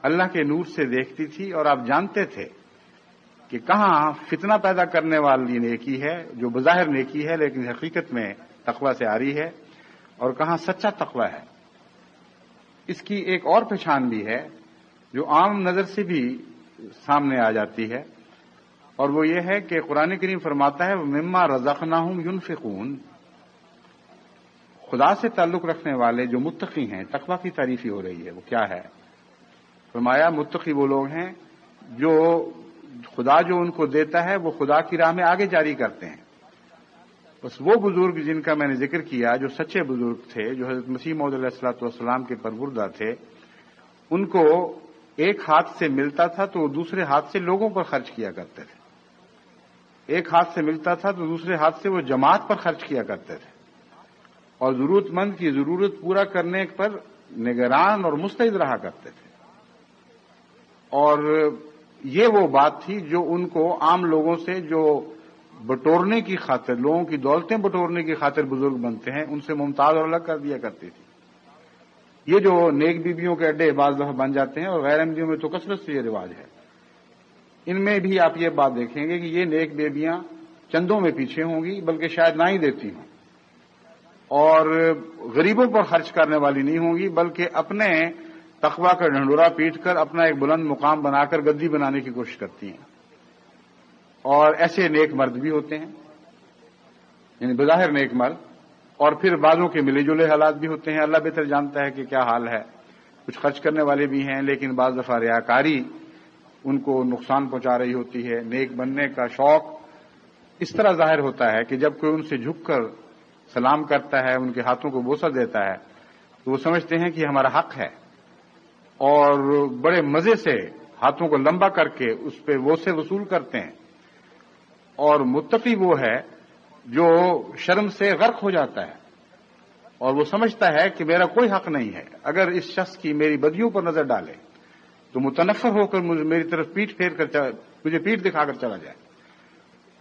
اللہ کے نور سے دیکھتی تھی اور آپ جانتے تھے کہ کہاں فتنہ پیدا کرنے والی نیکی ہے جو بظاہر نیکی ہے لیکن حقیقت میں تقوی سے آ رہی ہے، اور کہاں سچا تقوی ہے. اس کی ایک اور پہچان بھی ہے جو عام نظر سے بھی سامنے آ جاتی ہے، اور وہ یہ ہے کہ قرآن کریم فرماتا ہے مما رزقناہم ینفقون. خدا سے تعلق رکھنے والے جو متقی ہیں، تقوی کی تعریف ہی ہو رہی ہے، وہ کیا ہے؟ فرمایا متقی وہ لوگ ہیں جو خدا جو ان کو دیتا ہے وہ خدا کی راہ میں آگے جاری کرتے ہیں. بس وہ بزرگ جن کا میں نے ذکر کیا جو سچے بزرگ تھے، جو حضرت مسیح موعود علیہ الصلوۃ والسلام کے پروردہ تھے، ان کو ایک ہاتھ سے ملتا تھا تو وہ دوسرے ہاتھ سے لوگوں پر خرچ کیا کرتے تھے. ایک ہاتھ سے ملتا تھا تو دوسرے ہاتھ سے وہ جماعت پر خرچ کیا کرتے تھے، اور ضرورت مند کی ضرورت پورا کرنے پر نگران اور مستعد رہا کرتے تھے. اور یہ وہ بات تھی جو ان کو عام لوگوں سے جو بٹورنے کی خاطر، لوگوں کی دولتیں بٹورنے کی خاطر بزرگ بنتے ہیں، ان سے ممتاز اور الگ کر دیا کرتی تھی. یہ جو نیک بیبیوں کے اڈے بعض دفعہ بن جاتے ہیں، اور غیر احمدیوں میں تو کثرت سے یہ رواج ہے، ان میں بھی آپ یہ بات دیکھیں گے کہ یہ نیک بیبیاں چندوں میں پیچھے ہوں گی بلکہ شاید نہ ہی دیتی ہوں، اور غریبوں پر خرچ کرنے والی نہیں ہوں گی بلکہ اپنے تقوی کا ڈھنڈورا پیٹ کر اپنا ایک بلند مقام بنا کر گدی بنانے کی کوشش کرتی ہیں. اور ایسے نیک مرد بھی ہوتے ہیں، یعنی بظاہر نیک مرد، اور پھر بعضوں کے ملے جلے حالات بھی ہوتے ہیں. اللہ بہتر جانتا ہے کہ کیا حال ہے. کچھ خرچ کرنے والے بھی ہیں لیکن بعض دفعہ ریاکاری ان کو نقصان پہنچا رہی ہوتی ہے. نیک بننے کا شوق اس طرح ظاہر ہوتا ہے کہ جب کوئی ان سے جھک کر سلام کرتا ہے، ان کے ہاتھوں کو بوسہ دیتا ہے، تو وہ سمجھتے ہیں کہ یہ ہمارا حق ہے، اور بڑے مزے سے ہاتھوں کو لمبا کر کے اس پہ بوسے وصول کرتے ہیں. اور متقی وہ ہے جو شرم سے غرق ہو جاتا ہے اور وہ سمجھتا ہے کہ میرا کوئی حق نہیں ہے. اگر اس شخص کی میری بدیوں پر نظر ڈالے تو متنفر ہو کر میری طرف پیٹ پھیر کر مجھے پیٹ دکھا کر چلا جائے.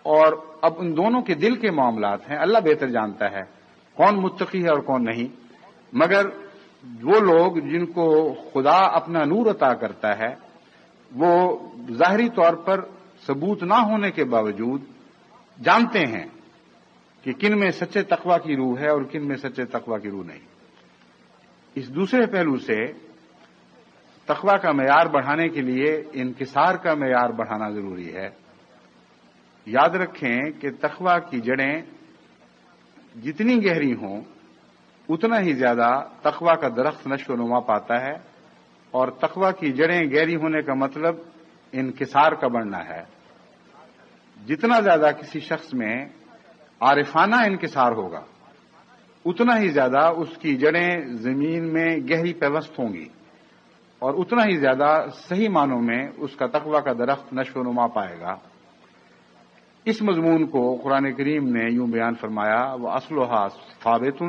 اور اب ان دونوں کے دل کے معاملات ہیں، اللہ بہتر جانتا ہے کون متقی ہے اور کون نہیں. مگر وہ لوگ جن کو خدا اپنا نور عطا کرتا ہے وہ ظاہری طور پر ثبوت نہ ہونے کے باوجود جانتے ہیں کہ کن میں سچے تقوی کی روح ہے اور کن میں سچے تقوی کی روح نہیں. اس دوسرے پہلو سے تقوی کا معیار بڑھانے کے لیے انکسار کا معیار بڑھانا ضروری ہے. یاد رکھیں کہ تقوی کی جڑیں جتنی گہری ہوں اتنا ہی زیادہ تقوی کا درخت نشو و نما پاتا ہے، اور تقوی کی جڑیں گہری ہونے کا مطلب انکسار کا بڑھنا ہے. جتنا زیادہ کسی شخص میں عارفانہ انکسار ہوگا اتنا ہی زیادہ اس کی جڑیں زمین میں گہری پیوست ہوں گی، اور اتنا ہی زیادہ صحیح معنوں میں اس کا تقوی کا درخت نشو و نما پائے گا. اس مضمون کو قرآن کریم نے یوں بیان فرمایا وَأَصْلُهَا ثَابِتٌ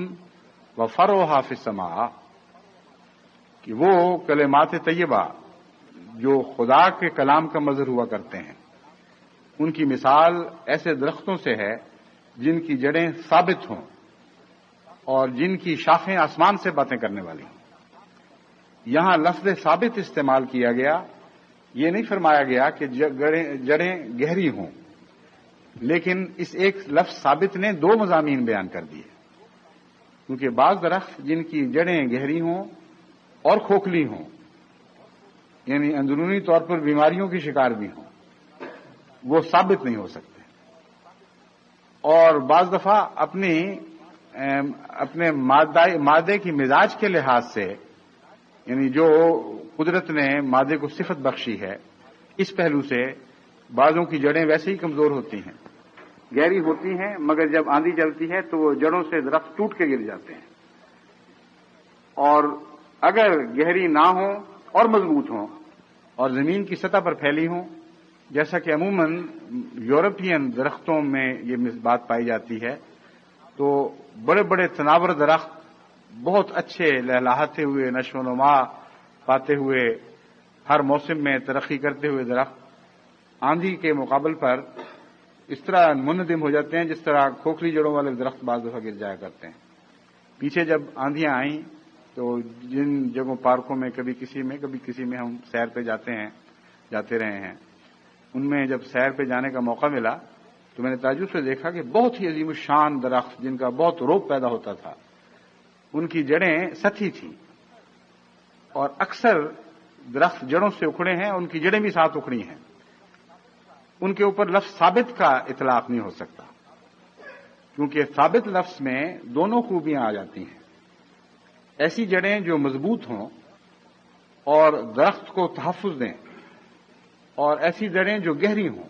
وَفَرْعُهَا فِي السَّمَاءِ، کہ وہ کلمات طیبہ جو خدا کے کلام کا مظہر ہوا کرتے ہیں، ان کی مثال ایسے درختوں سے ہے جن کی جڑیں ثابت ہوں اور جن کی شاخیں آسمان سے باتیں کرنے والی ہوں۔ یہاں لفظ ثابت استعمال کیا گیا، یہ نہیں فرمایا گیا کہ جڑیں گہری ہوں، لیکن اس ایک لفظ ثابت نے دو مضامین بیان کر دیے، کیونکہ بعض درخت جن کی جڑیں گہری ہوں اور کھوکھلی ہوں، یعنی اندرونی طور پر بیماریوں کی شکار بھی ہوں، وہ ثابت نہیں ہو سکتے، اور بعض دفعہ اپنے مادے کی مزاج کے لحاظ سے، یعنی جو قدرت نے مادے کو صفت بخشی ہے، اس پہلو سے بعضوں کی جڑیں ویسے ہی کمزور ہوتی ہیں، گہری ہوتی ہیں، مگر جب آندھی چلتی ہے تو وہ جڑوں سے درخت ٹوٹ کے گر جاتے ہیں، اور اگر گہری نہ ہوں اور مضبوط ہوں اور زمین کی سطح پر پھیلی ہوں، جیسا کہ عموماً یورپین درختوں میں یہ بات پائی جاتی ہے، تو بڑے بڑے تناور درخت، بہت اچھے لہلہاتے ہوئے، نشو و نما پاتے ہوئے، ہر موسم میں ترقی کرتے ہوئے درخت آندھی کے مقابل پر اس طرح منہدم ہو جاتے ہیں جس طرح کھوکھلی جڑوں والے درخت بعض دفعہ گر جایا کرتے ہیں۔ پیچھے جب آندھیاں آئیں تو جن جگہوں پارکوں میں کبھی کسی میں ہم سیر پہ جاتے رہے ہیں، ان میں جب سیر پہ جانے کا موقع ملا تو میں نے تعجب سے دیکھا کہ بہت ہی عظیم الشان درخت جن کا بہت روپ پیدا ہوتا تھا، ان کی جڑیں سطحی تھیں، اور اکثر درخت جڑوں سے اکھڑے ہیں، ان کی جڑیں بھی ساتھ اکھڑی ہیں، ان کے اوپر لفظ ثابت کا اطلاق نہیں ہو سکتا، کیونکہ ثابت لفظ میں دونوں خوبیاں آ جاتی ہیں، ایسی جڑیں جو مضبوط ہوں اور درخت کو تحفظ دیں، اور ایسی جڑیں جو گہری ہوں،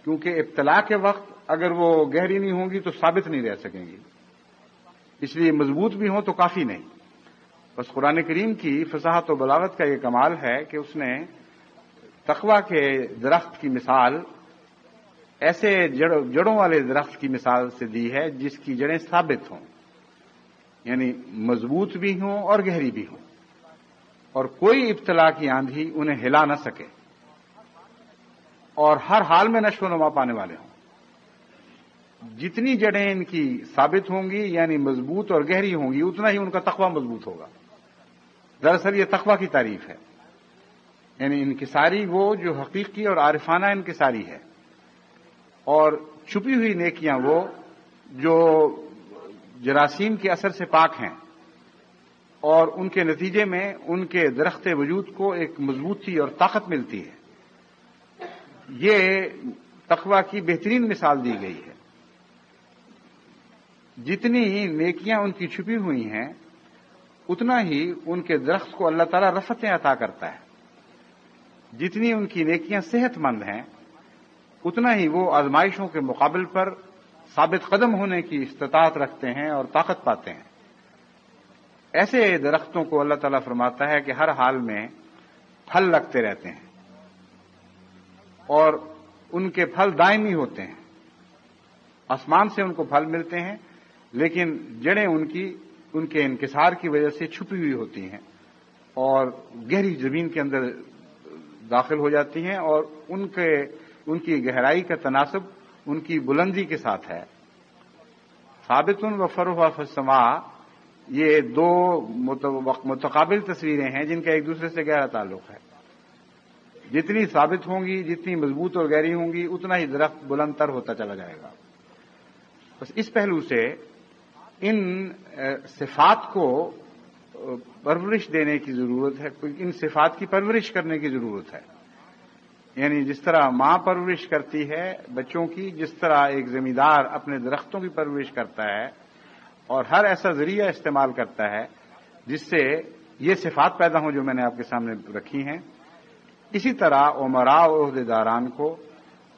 کیونکہ ابتلا کے وقت اگر وہ گہری نہیں ہوں گی تو ثابت نہیں رہ سکیں گی، اس لیے مضبوط بھی ہوں تو کافی نہیں۔ بس قرآن کریم کی فصاحت و بلاغت کا یہ کمال ہے کہ اس نے تقویٰ کے درخت کی مثال ایسے جڑوں والے درخت کی مثال سے دی ہے جس کی جڑیں ثابت ہوں، یعنی مضبوط بھی ہوں اور گہری بھی ہوں، اور کوئی ابتلا کی آندھی انہیں ہلا نہ سکے، اور ہر حال میں نشو و نما پانے والے ہوں۔ جتنی جڑیں ان کی ثابت ہوں گی، یعنی مضبوط اور گہری ہوں گی، اتنا ہی ان کا تقویٰ مضبوط ہوگا۔ دراصل یہ تقویٰ کی تعریف ہے، یعنی انکساری وہ جو حقیقی اور عارفانہ انکساری ہے، اور چھپی ہوئی نیکیاں وہ جو جراثیم کے اثر سے پاک ہیں، اور ان کے نتیجے میں ان کے درخت وجود کو ایک مضبوطی اور طاقت ملتی ہے۔ یہ تقویٰ کی بہترین مثال دی گئی ہے۔ جتنی نیکیاں ان کی چھپی ہوئی ہیں، اتنا ہی ان کے درخت کو اللہ تعالیٰ رفتیں عطا کرتا ہے۔ جتنی ان کی نیکیاں صحت مند ہیں، اتنا ہی وہ آزمائشوں کے مقابل پر ثابت قدم ہونے کی استطاعت رکھتے ہیں اور طاقت پاتے ہیں۔ ایسے درختوں کو اللہ تعالیٰ فرماتا ہے کہ ہر حال میں پھل لگتے رہتے ہیں، اور ان کے پھل دائمی ہوتے ہیں، آسمان سے ان کو پھل ملتے ہیں، لیکن جڑیں ان کے انکسار کی وجہ سے چھپی ہوئی ہوتی ہیں اور گہری زمین کے اندر داخل ہو جاتی ہیں، اور ان کی گہرائی کا تناسب ان کی بلندی کے ساتھ ہے۔ ثابت و فرع فی السماء، یہ دو متقابل تصویریں ہیں جن کا ایک دوسرے سے گہرا تعلق ہے۔ جتنی ثابت ہوں گی، جتنی مضبوط اور گہری ہوں گی، اتنا ہی درخت بلند تر ہوتا چلا جائے گا۔ بس اس پہلو سے ان صفات کو پرورش دینے کی ضرورت ہے، ان صفات کی پرورش کرنے کی ضرورت ہے، یعنی جس طرح ماں پرورش کرتی ہے بچوں کی، جس طرح ایک زمیندار اپنے درختوں کی پرورش کرتا ہے اور ہر ایسا ذریعہ استعمال کرتا ہے جس سے یہ صفات پیدا ہوں جو میں نے آپ کے سامنے رکھی ہیں، اسی طرح عمراء اور عہدیداران کو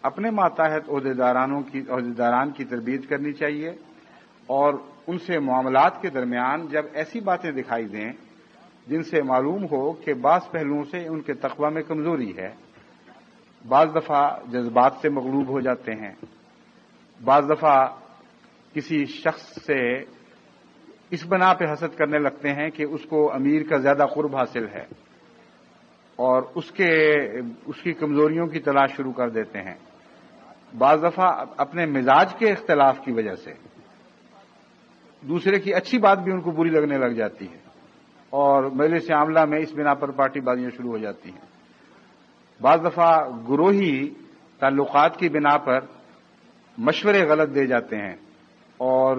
اپنے ماتحت عہدیداران کی تربیت کرنی چاہیے، اور ان سے معاملات کے درمیان جب ایسی باتیں دکھائی دیں جن سے معلوم ہو کہ بعض پہلوؤں سے ان کے تقویٰ میں کمزوری ہے، بعض دفعہ جذبات سے مغلوب ہو جاتے ہیں، بعض دفعہ کسی شخص سے اس بنا پہ حسد کرنے لگتے ہیں کہ اس کو امیر کا زیادہ قرب حاصل ہے، اور اس کی کمزوریوں کی تلاش شروع کر دیتے ہیں. بعض دفعہ اپنے مزاج کے اختلاف کی وجہ سے دوسرے کی اچھی بات بھی ان کو بری لگنے لگ جاتی ہے اور مجلس عاملہ میں اس بنا پر پارٹی بازیاں شروع ہو جاتی ہیں. بعض دفعہ گروہی تعلقات کی بنا پر مشورے غلط دے جاتے ہیں اور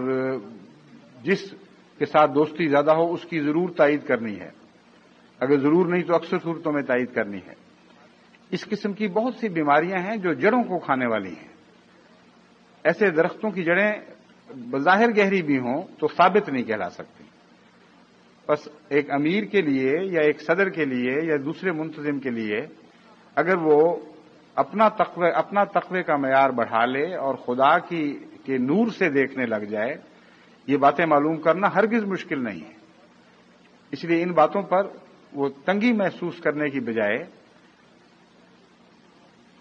جس کے ساتھ دوستی زیادہ ہو اس کی ضرور تائید کرنی ہے، اگر ضرور نہیں تو اکثر صورتوں میں تائید کرنی ہے. اس قسم کی بہت سی بیماریاں ہیں جو جڑوں کو کھانے والی ہیں. ایسے درختوں کی جڑیں بظاہر گہری بھی ہوں تو ثابت نہیں کہلا سکتی. بس ایک امیر کے لیے یا ایک صدر کے لیے یا دوسرے منتظم کے لیے اگر وہ اپنا تقوی کا معیار بڑھا لے اور خدا کے نور سے دیکھنے لگ جائے، یہ باتیں معلوم کرنا ہرگز مشکل نہیں ہے. اس لیے ان باتوں پر وہ تنگی محسوس کرنے کی بجائے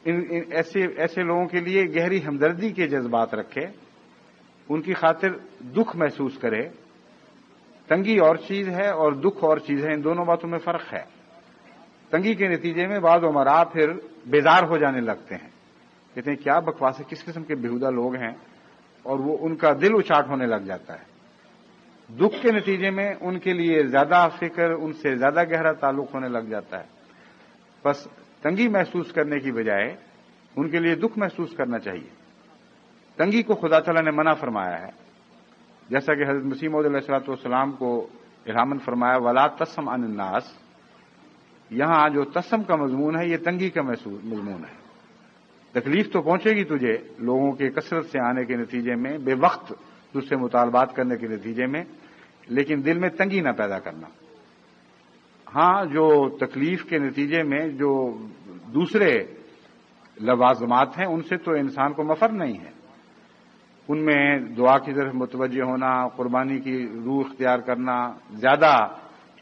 ایسے لوگوں کے لیے گہری ہمدردی کے جذبات رکھے، ان کی خاطر دکھ محسوس کرے. تنگی اور چیز ہے اور دکھ اور چیز ہے، ان دونوں باتوں میں فرق ہے. تنگی کے نتیجے میں بعض عمراء پھر بیزار ہو جانے لگتے ہیں، کہتے ہیں کیا بکواس ہے، کس قسم کے بےہودہ لوگ ہیں، اور وہ ان کا دل اچاٹ ہونے لگ جاتا ہے. دکھ کے نتیجے میں ان کے لیے زیادہ فکر، ان سے زیادہ گہرا تعلق ہونے لگ جاتا ہے. بس تنگی محسوس کرنے کی بجائے ان کے لیے دکھ محسوس کرنا چاہیے. تنگی کو خدا تعالیٰ نے منع فرمایا ہے، جیسا کہ حضرت مسیح موعود علیہ الصلوۃ والسلام کو الہاماً فرمایا ولا تسم عن الناس. یہاں جو تسم کا مضمون ہے یہ تنگی کا مضمون ہے. تکلیف تو پہنچے گی تجھے لوگوں کے کثرت سے آنے کے نتیجے میں، بے وقت تجھ سے مطالبات کرنے کے نتیجے میں، لیکن دل میں تنگی نہ پیدا کرنا. ہاں جو تکلیف کے نتیجے میں جو دوسرے لوازمات ہیں ان سے تو انسان کو مفر نہیں ہے. ان میں دعا کی طرف متوجہ ہونا، قربانی کی روح اختیار کرنا، زیادہ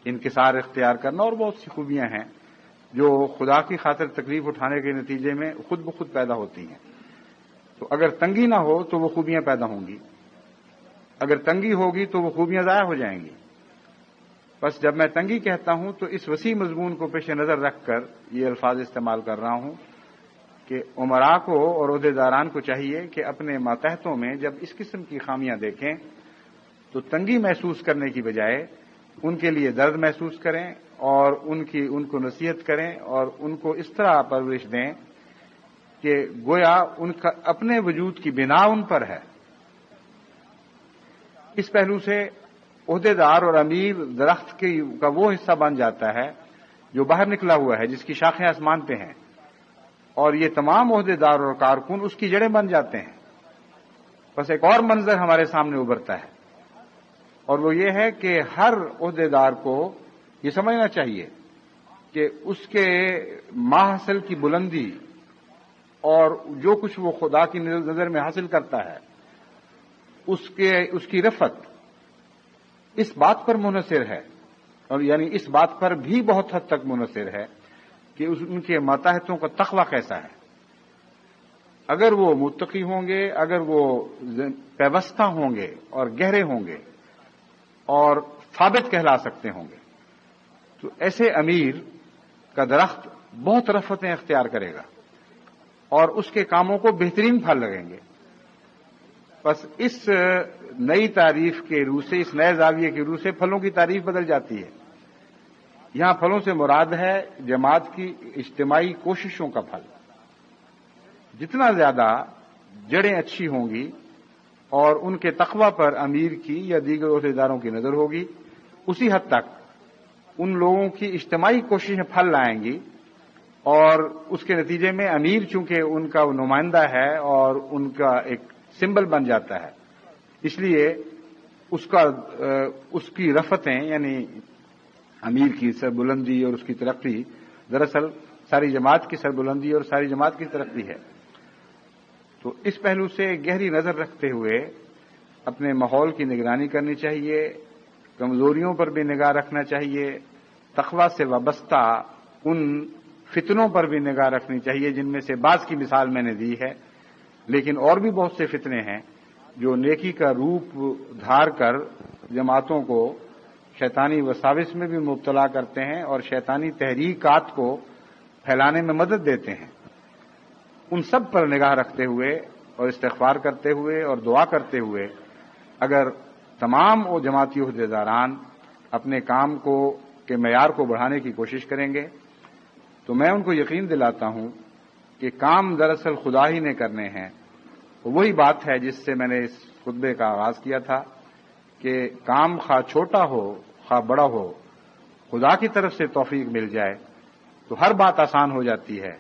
انکسار اختیار کرنا اور بہت سی خوبیاں ہیں جو خدا کی خاطر تکلیف اٹھانے کے نتیجے میں خود بخود پیدا ہوتی ہیں. تو اگر تنگی نہ ہو تو وہ خوبیاں پیدا ہوں گی، اگر تنگی ہوگی تو وہ خوبیاں ضائع ہو جائیں گی. بس جب میں تنگی کہتا ہوں تو اس وسیع مضمون کو پیش نظر رکھ کر یہ الفاظ استعمال کر رہا ہوں کہ عمراء کو اور عہدیداران کو چاہیے کہ اپنے ماتحتوں میں جب اس قسم کی خامیاں دیکھیں تو تنگی محسوس کرنے کی بجائے ان کے لیے درد محسوس کریں اور ان کو نصیحت کریں اور ان کو اس طرح پرورش دیں کہ گویا ان کا اپنے وجود کی بنا ان پر ہے. اس پہلو سے عہدیدار اور امیر درخت کا وہ حصہ بن جاتا ہے جو باہر نکلا ہوا ہے، جس کی شاخیں آسمان پہ ہیں، اور یہ تمام عہدیدار اور کارکن اس کی جڑیں بن جاتے ہیں. بس ایک اور منظر ہمارے سامنے ابھرتا ہے اور وہ یہ ہے کہ ہر عہدیدار کو یہ سمجھنا چاہیے کہ اس کے ماحصل کی بلندی اور جو کچھ وہ خدا کی نظر میں حاصل کرتا ہے اس کی رفعت اس بات پر منحصر ہے، اور یعنی اس بات پر بھی بہت حد تک منحصر ہے کہ ان کے ماتحتوں کا تقویٰ کیسا ہے. اگر وہ متقی ہوں گے، اگر وہ پیوستہ ہوں گے اور گہرے ہوں گے اور ثابت کہلا سکتے ہوں گے تو ایسے امیر کا درخت بہت رفتیں اختیار کرے گا اور اس کے کاموں کو بہترین پھل لگیں گے. بس اس نئی تعریف کے روح سے، اس نئے زاویے کے روح سے پھلوں کی تعریف بدل جاتی ہے. یہاں پھلوں سے مراد ہے جماعت کی اجتماعی کوششوں کا پھل. جتنا زیادہ جڑیں اچھی ہوں گی اور ان کے تقویٰ پر امیر کی یا دیگر عہدیداروں کی نظر ہوگی، اسی حد تک ان لوگوں کی اجتماعی کوششیں پھل لائیں گی اور اس کے نتیجے میں امیر چونکہ ان کا نمائندہ ہے اور ان کا ایک سمبل بن جاتا ہے، اس لیے اس کی رفتیں یعنی امیر کی سربلندی اور اس کی ترقی دراصل ساری جماعت کی سربلندی اور ساری جماعت کی ترقی ہے. تو اس پہلو سے گہری نظر رکھتے ہوئے اپنے ماحول کی نگرانی کرنی چاہیے، کمزوریوں پر بھی نگاہ رکھنا چاہیے، تقویٰ سے وابستہ ان فتنوں پر بھی نگاہ رکھنی چاہیے جن میں سے بعض کی مثال میں نے دی ہے، لیکن اور بھی بہت سے فتنے ہیں جو نیکی کا روپ دھار کر جماعتوں کو شیطانی وساوس میں بھی مبتلا کرتے ہیں اور شیطانی تحریکات کو پھیلانے میں مدد دیتے ہیں، ان سب پر نگاہ رکھتے ہوئے اور استغفار کرتے ہوئے اور دعا کرتے ہوئے اگر تمام وہ جماعتی عہدیداران اپنے کام کے معیار کو بڑھانے کی کوشش کریں گے تو میں ان کو یقین دلاتا ہوں کہ کام دراصل خدا ہی نے کرنے ہیں۔ وہی بات ہے جس سے میں نے اس خطبے کا آغاز کیا تھا کہ کام خواہ چھوٹا ہو خواہ بڑا ہو، خدا کی طرف سے توفیق مل جائے تو ہر بات آسان ہو جاتی ہے،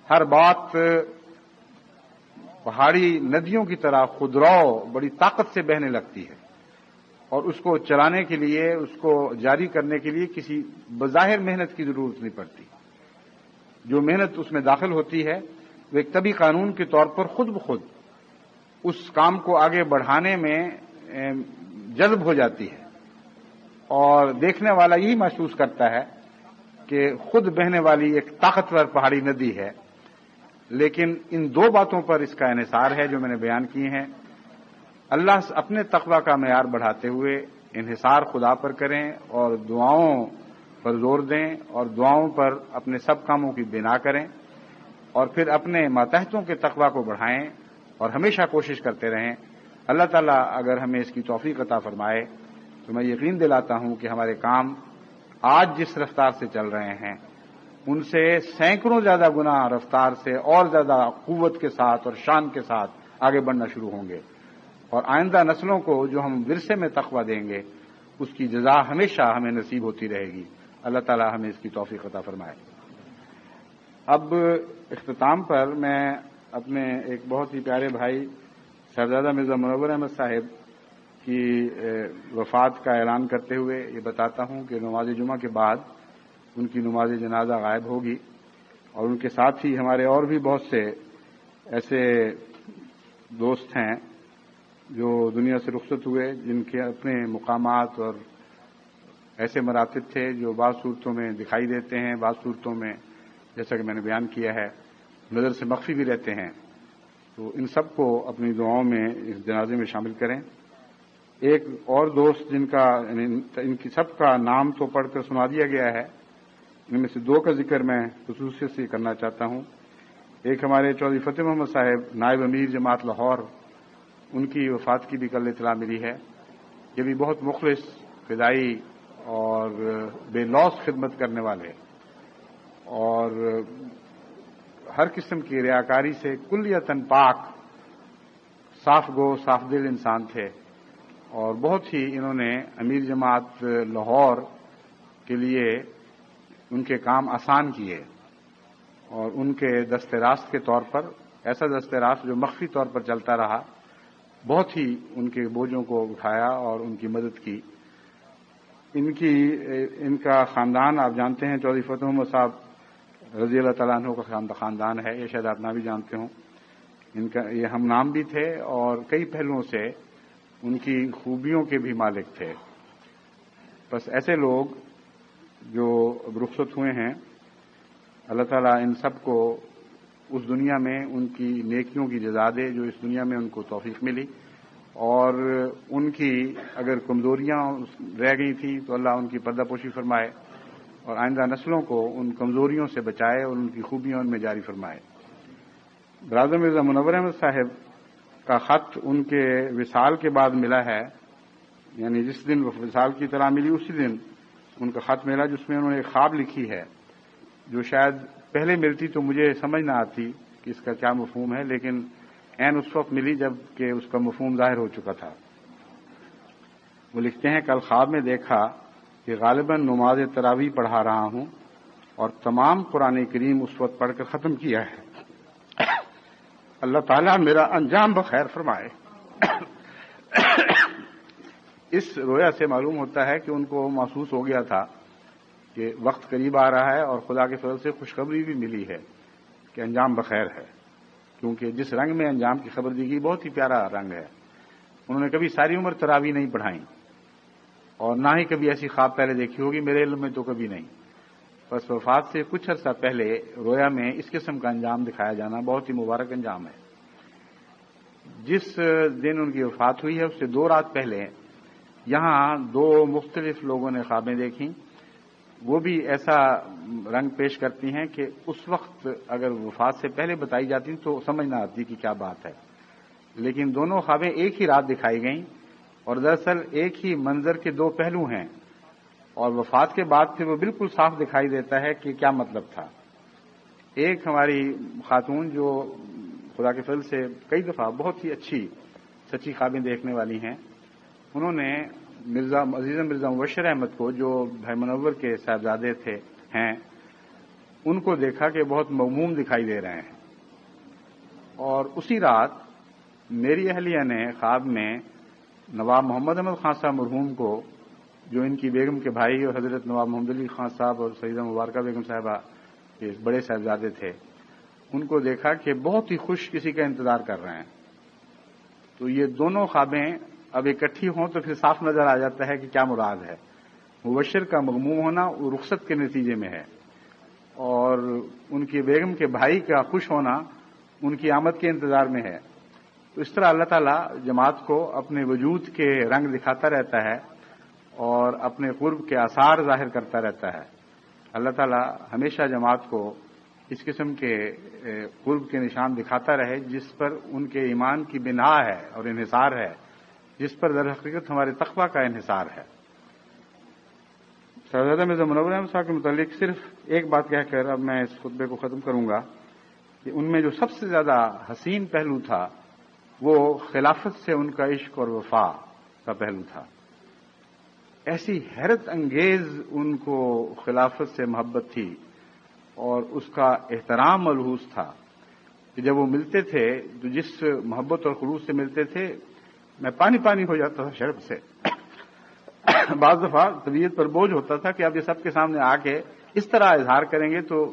ہر بات پہاڑی ندیوں کی طرح خودرو بڑی طاقت سے بہنے لگتی ہے، اور اس کو چلانے کے لیے، اس کو جاری کرنے کے لیے کسی بظاہر محنت کی ضرورت نہیں پڑتی۔ جو محنت اس میں داخل ہوتی ہے وہ ایک طبی قانون کے طور پر خود بخود اس کام کو آگے بڑھانے میں جذب ہو جاتی ہے، اور دیکھنے والا یہی محسوس کرتا ہے کہ خود بہنے والی ایک طاقتور پہاڑی ندی ہے۔ لیکن ان دو باتوں پر اس کا انحصار ہے جو میں نے بیان کی ہیں۔ اللہ سے اپنے تقوی کا معیار بڑھاتے ہوئے انحصار خدا پر کریں اور دعاؤں پر زور دیں اور دعاؤں پر اپنے سب کاموں کی بنا کریں، اور پھر اپنے ماتحتوں کے تقوی کو بڑھائیں اور ہمیشہ کوشش کرتے رہیں۔ اللہ تعالیٰ اگر ہمیں اس کی توفیق عطا فرمائے تو میں یقین دلاتا ہوں کہ ہمارے کام آج جس رفتار سے چل رہے ہیں ان سے سینکڑوں زیادہ گنا رفتار سے اور زیادہ قوت کے ساتھ اور شان کے ساتھ آگے بڑھنا شروع ہوں گے، اور آئندہ نسلوں کو جو ہم ورثے میں تقوی دیں گے اس کی جزا ہمیشہ ہمیں نصیب ہوتی رہے گی۔ اللہ تعالیٰ ہمیں اس کی توفیق عطا فرمائے۔ اب اختتام پر میں اپنے ایک بہت ہی پیارے بھائی صاحبزادہ مرزا منور احمد صاحب کی وفات کا اعلان کرتے ہوئے یہ بتاتا ہوں کہ نماز جمعہ کے بعد ان کی نماز جنازہ غائب ہوگی، اور ان کے ساتھ ہی ہمارے اور بھی بہت سے ایسے دوست ہیں جو دنیا سے رخصت ہوئے، جن کے اپنے مقامات اور ایسے مراتب تھے جو بعض صورتوں میں دکھائی دیتے ہیں، بعض صورتوں میں جیسا کہ میں نے بیان کیا ہے نظر سے مخفی بھی رہتے ہیں۔ تو ان سب کو اپنی دعاؤں میں اس جنازے میں شامل کریں۔ ایک اور دوست جن کا ان کی سب کا نام تو پڑھ کر سنا دیا گیا ہے، ان میں سے دو کا ذکر میں خصوصیت سے کرنا چاہتا ہوں۔ ایک ہمارے چودھری فتح محمد صاحب نائب امیر جماعت لاہور، ان کی وفات کی بھی کل اطلاع ملی ہے۔ یہ بھی بہت مخلص، فدائی اور بے لوث خدمت کرنے والے اور ہر قسم کی ریاکاری سے کلیتاً پاک، صاف گو صاف دل انسان تھے، اور بہت ہی انہوں نے امیر جماعت لاہور کے لیے ان کے کام آسان کیے، اور ان کے دست راست کے طور پر، ایسا دست راست جو مخفی طور پر چلتا رہا، بہت ہی ان کے بوجھوں کو اٹھایا اور ان کی مدد کی۔ ان کا خاندان آپ جانتے ہیں، چودھری فتح محمد صاحب رضی اللہ تعالیٰ عنہ کا خاندان ہے، یہ شاید آپ نہ بھی جانتے ہوں۔ ان کا یہ ہم نام بھی تھے اور کئی پہلوؤں سے ان کی خوبیوں کے بھی مالک تھے۔ بس ایسے لوگ جو اب رخصت ہوئے ہیں، اللہ تعالیٰ ان سب کو اس دنیا میں ان کی نیکیوں کی جزا دے جو اس دنیا میں ان کو توفیق ملی، اور ان کی اگر کمزوریاں رہ گئی تھیں تو اللہ ان کی پردہ پوشی فرمائے، اور آئندہ نسلوں کو ان کمزوریوں سے بچائے اور ان کی خوبیاں ان میں جاری فرمائے۔ برادر مرزا منور احمد صاحب کا خط ان کے وصال کے بعد ملا ہے، یعنی جس دن وصال کی طرح ملی اسی دن ان کا خط ملا، جس میں انہوں نے ایک خواب لکھی ہے جو شاید پہلے ملتی تو مجھے سمجھ نہ آتی کہ اس کا کیا مفہوم ہے، لیکن عین اس وقت ملی جب کہ اس کا مفہوم ظاہر ہو چکا تھا۔ وہ لکھتے ہیں، کل خواب میں دیکھا کہ غالباً نماز تراویح پڑھا رہا ہوں اور تمام قرآن کریم اس وقت پڑھ کر ختم کیا ہے۔ اللہ تعالیٰ میرا انجام بخیر فرمائے۔ اس رویا سے معلوم ہوتا ہے کہ ان کو محسوس ہو گیا تھا کہ وقت قریب آ رہا ہے، اور خدا کے فضل سے خوشخبری بھی ملی ہے کہ انجام بخیر ہے، کیونکہ جس رنگ میں انجام کی خبر دی گئی بہت ہی پیارا رنگ ہے۔ انہوں نے کبھی ساری عمر تراویح نہیں پڑھائیں، اور نہ ہی کبھی ایسی خواب پہلے دیکھی ہوگی، میرے علم میں تو کبھی نہیں۔ بس وفات سے کچھ عرصہ پہلے رویا میں اس قسم کا انجام دکھایا جانا بہت ہی مبارک انجام ہے۔ جس دن ان کی وفات ہوئی ہے اس سے 2 رات پہلے یہاں دو مختلف لوگوں نے خوابیں دیکھیں، وہ بھی ایسا رنگ پیش کرتی ہیں کہ اس وقت اگر وفات سے پہلے بتائی جاتی تو سمجھ نہ آتی کہ کیا بات ہے، لیکن دونوں خوابیں ایک ہی رات دکھائی گئیں اور دراصل ایک ہی منظر کے دو پہلو ہیں، اور وفات کے بعد پھر وہ بالکل صاف دکھائی دیتا ہے کہ کیا مطلب تھا۔ ایک ہماری خاتون جو خدا کے فضل سے کئی دفعہ بہت ہی اچھی سچی خوابیں دیکھنے والی ہیں، انہوں نے عزیزہ مرزا مبشر احمد کو جو بھائی منور کے صاحبزادے ہیں ان کو دیکھا کہ بہت مغموم دکھائی دے رہے ہیں، اور اسی رات میری اہلیہ نے خواب میں نواب محمد احمد خان صاحب مرحوم کو، جو ان کی بیگم کے بھائی اور حضرت نواب محمد علی خان صاحب اور سیدہ مبارکہ بیگم صاحبہ کے بڑے صاحبزادے تھے، ان کو دیکھا کہ بہت ہی خوش کسی کا انتظار کر رہے ہیں۔ تو یہ دونوں خوابیں اب اکٹھی ہوں تو پھر صاف نظر آ جاتا ہے کہ کیا مراد ہے۔ مبشر کا مغموم ہونا وہ رخصت کے نتیجے میں ہے، اور ان کی بیگم کے بھائی کا خوش ہونا ان کی آمد کے انتظار میں ہے۔ تو اس طرح اللہ تعالیٰ جماعت کو اپنے وجود کے رنگ دکھاتا رہتا ہے اور اپنے قرب کے آثار ظاہر کرتا رہتا ہے۔ اللہ تعالیٰ ہمیشہ جماعت کو اس قسم کے قرب کے نشان دکھاتا رہے جس پر ان کے ایمان کی بنا ہے اور انحصار ہے، جس پر در حقیقت ہمارے تقویٰ کا انحصار ہے۔ صاحبزادہ مرزا منور احمد صاحب کے متعلق صرف ایک بات کہہ کر اب میں اس خطبے کو ختم کروں گا کہ ان میں جو سب سے زیادہ حسین پہلو تھا وہ خلافت سے ان کا عشق اور وفا کا پہلو تھا۔ ایسی حیرت انگیز ان کو خلافت سے محبت تھی اور اس کا احترام ملحوظ تھا کہ جب وہ ملتے تھے تو جس محبت اور خلوص سے ملتے تھے میں پانی پانی ہو جاتا تھا شرم سے۔ بعض دفعہ طبیعت پر بوجھ ہوتا تھا کہ اب یہ سب کے سامنے آ کے اس طرح اظہار کریں گے تو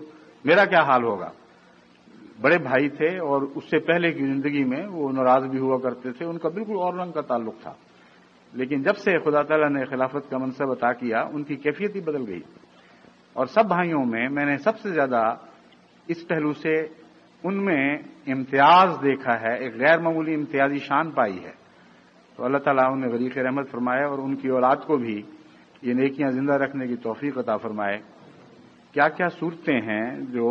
میرا کیا حال ہوگا۔ بڑے بھائی تھے اور اس سے پہلے کی زندگی میں وہ ناراض بھی ہوا کرتے تھے، ان کا بالکل اور رنگ کا تعلق تھا، لیکن جب سے خدا تعالیٰ نے خلافت کا منصب عطا کیا ان کی کیفیت ہی بدل گئی۔ اور سب بھائیوں میں نے سب سے زیادہ اس پہلو سے ان میں امتیاز دیکھا ہے، ایک غیر معمولی امتیازی شان پائی ہے۔ تو اللہ تعالیٰ انہیں غریق رحمت فرمائے اور ان کی اولاد کو بھی یہ نیکیاں زندہ رکھنے کی توفیق عطا فرمائے۔ کیا کیا صورتیں ہیں جو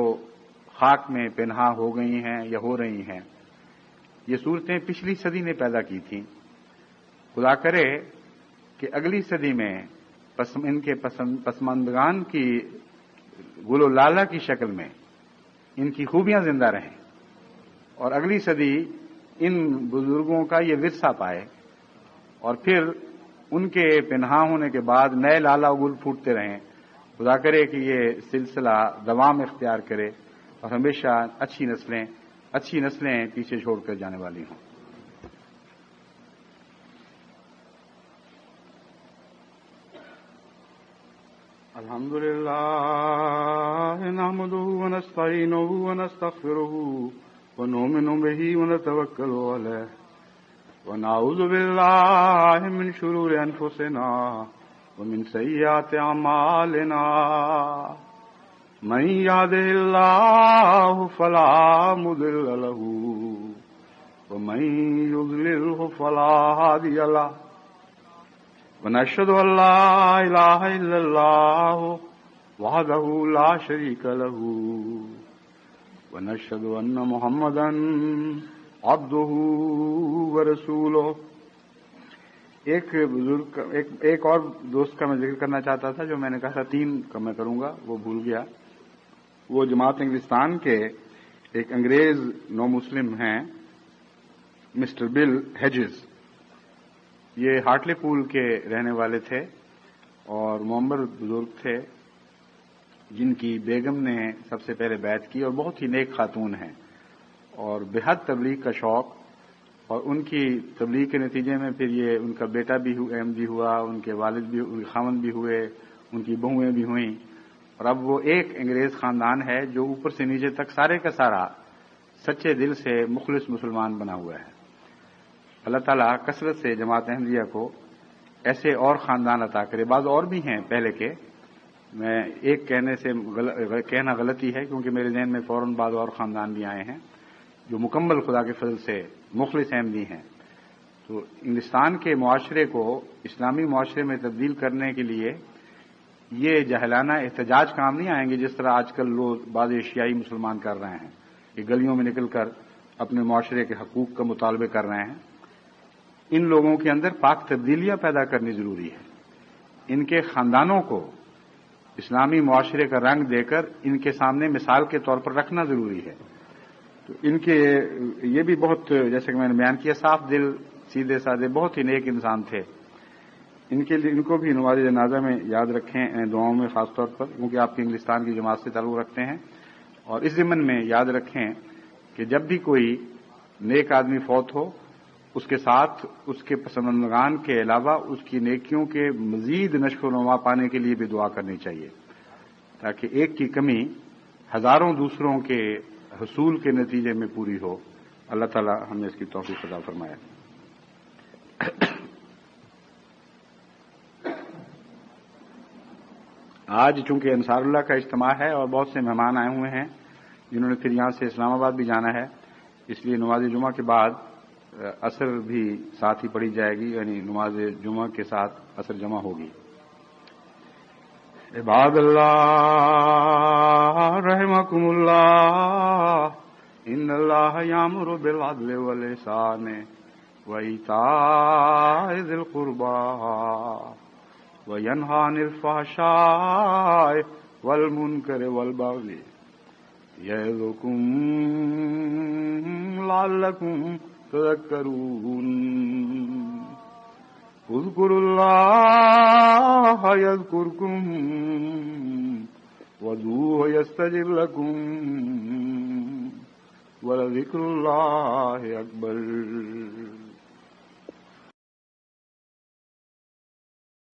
خاک میں پنہا ہو گئی ہیں یا ہو رہی ہیں، یہ صورتیں پچھلی صدی نے پیدا کی تھیں۔ خدا کرے کہ اگلی صدی میں ان کے پسماندگان کی گل و لالہ کی شکل میں ان کی خوبیاں زندہ رہیں، اور اگلی صدی ان بزرگوں کا یہ ورثہ پائے، اور پھر ان کے پنہا ہونے کے بعد نئے لالا گل پھوٹتے رہیں۔ خدا کرے کہ یہ سلسلہ دوام اختیار کرے اور ہمیشہ اچھی نسلیں پیچھے چھوڑ کر جانے والی ہوں۔ الحمد لله نحمده ونستعينه ونستغفره ونؤمن به ونتوكل عليه ونعوذ بالله من شرور أنفسنا ومن سيئات أعمالنا من يهده الله فلا مضل له ومن يضلله فلا هادي له ونشهد أن لا إله إلا الله وحده لا شريك له ونشهد أن محمدا عبده ورسوله۔ ایک اور دوست کا میں ذکر کرنا چاہتا تھا، جو میں نے کہا تھا 3 کا میں کروں گا، وہ بھول گیا۔ وہ جماعت انگلستان کے ایک انگریز نو مسلم ہیں، مسٹر بل ہیجز۔ یہ ہارٹلے پول کے رہنے والے تھے اور معمر بزرگ تھے، جن کی بیگم نے سب سے پہلے بیعت کی، اور بہت ہی نیک خاتون ہیں، اور بےحد تبلیغ کا شوق، اور ان کی تبلیغ کے نتیجے میں پھر یہ ان کا بیٹا بھی احمدی ہوا، ان کے والد بھی خاوند بھی ہوئے، ان کی بہویں بھی ہوئیں، اور اب وہ ایک انگریز خاندان ہے جو اوپر سے نیچے تک سارے کا سارا سچے دل سے مخلص مسلمان بنا ہوا ہے۔ اللہ تعالیٰ کثرت سے جماعت احمدیہ کو ایسے اور خاندان عطا کرے۔ بعض اور بھی ہیں پہلے کے، میں ایک کہنا غلطی ہے کیونکہ میرے ذہن میں فوراً بعض اور خاندان بھی آئے ہیں جو مکمل خدا کے فضل سے مخلص احمدی ہیں۔ تو انگلستان کے معاشرے کو اسلامی معاشرے میں تبدیل کرنے کے لیے یہ جہلانہ احتجاج کام نہیں آئیں گے، جس طرح آج کل لوگ بعض ایشیائی مسلمان کر رہے ہیں کہ گلیوں میں نکل کر اپنے معاشرے کے حقوق کا مطالبے کر رہے ہیں۔ ان لوگوں کے اندر پاک تبدیلیاں پیدا کرنی ضروری ہے، ان کے خاندانوں کو اسلامی معاشرے کا رنگ دے کر ان کے سامنے مثال کے طور پر رکھنا ضروری ہے۔ تو ان کے یہ بھی بہت، جیسے کہ میں نے بیان کیا، صاف دل، سیدھے سادے، بہت ہی نیک انسان تھے۔ ان کے لیے ان کو بھی نماز جنازہ میں یاد رکھیں، دعاؤں میں خاص طور پر، کیونکہ آپ کی انگلستان کی جماعت سے تعلق رکھتے ہیں، اور اس ضمن میں یاد رکھیں کہ جب بھی کوئی نیک آدمی فوت ہو، اس کے ساتھ اس کے پسماندگان کے علاوہ اس کی نیکیوں کے مزید نشو و نما پانے کے لیے بھی دعا کرنی چاہیے، تاکہ ایک کی کمی ہزاروں دوسروں کے حصول کے نتیجے میں پوری ہو۔ اللہ تعالی ہمیں اس کی توفیق عطا فرمائے۔ آج چونکہ انصار اللہ کا اجتماع ہے اور بہت سے مہمان آئے ہوئے ہیں جنہوں نے پھر یہاں سے اسلام آباد بھی جانا ہے، اس لیے نماز جمعہ کے بعد عصر بھی ساتھ ہی پڑھی جائے گی، یعنی نماز جمعہ کے ساتھ عصر جمع ہوگی۔ عباد اللہ رحمکم اللہ، ان اللہ یامر بالعدل والاحسان وایتاء ذی القربى وینہی عن الفحشاء والمنکر والبغی یعظکم لعلکم تذکرون۔ اذکروا اللہ یذکرکم وادعوہ یستجب لکم ولذکر اللہ اکبر۔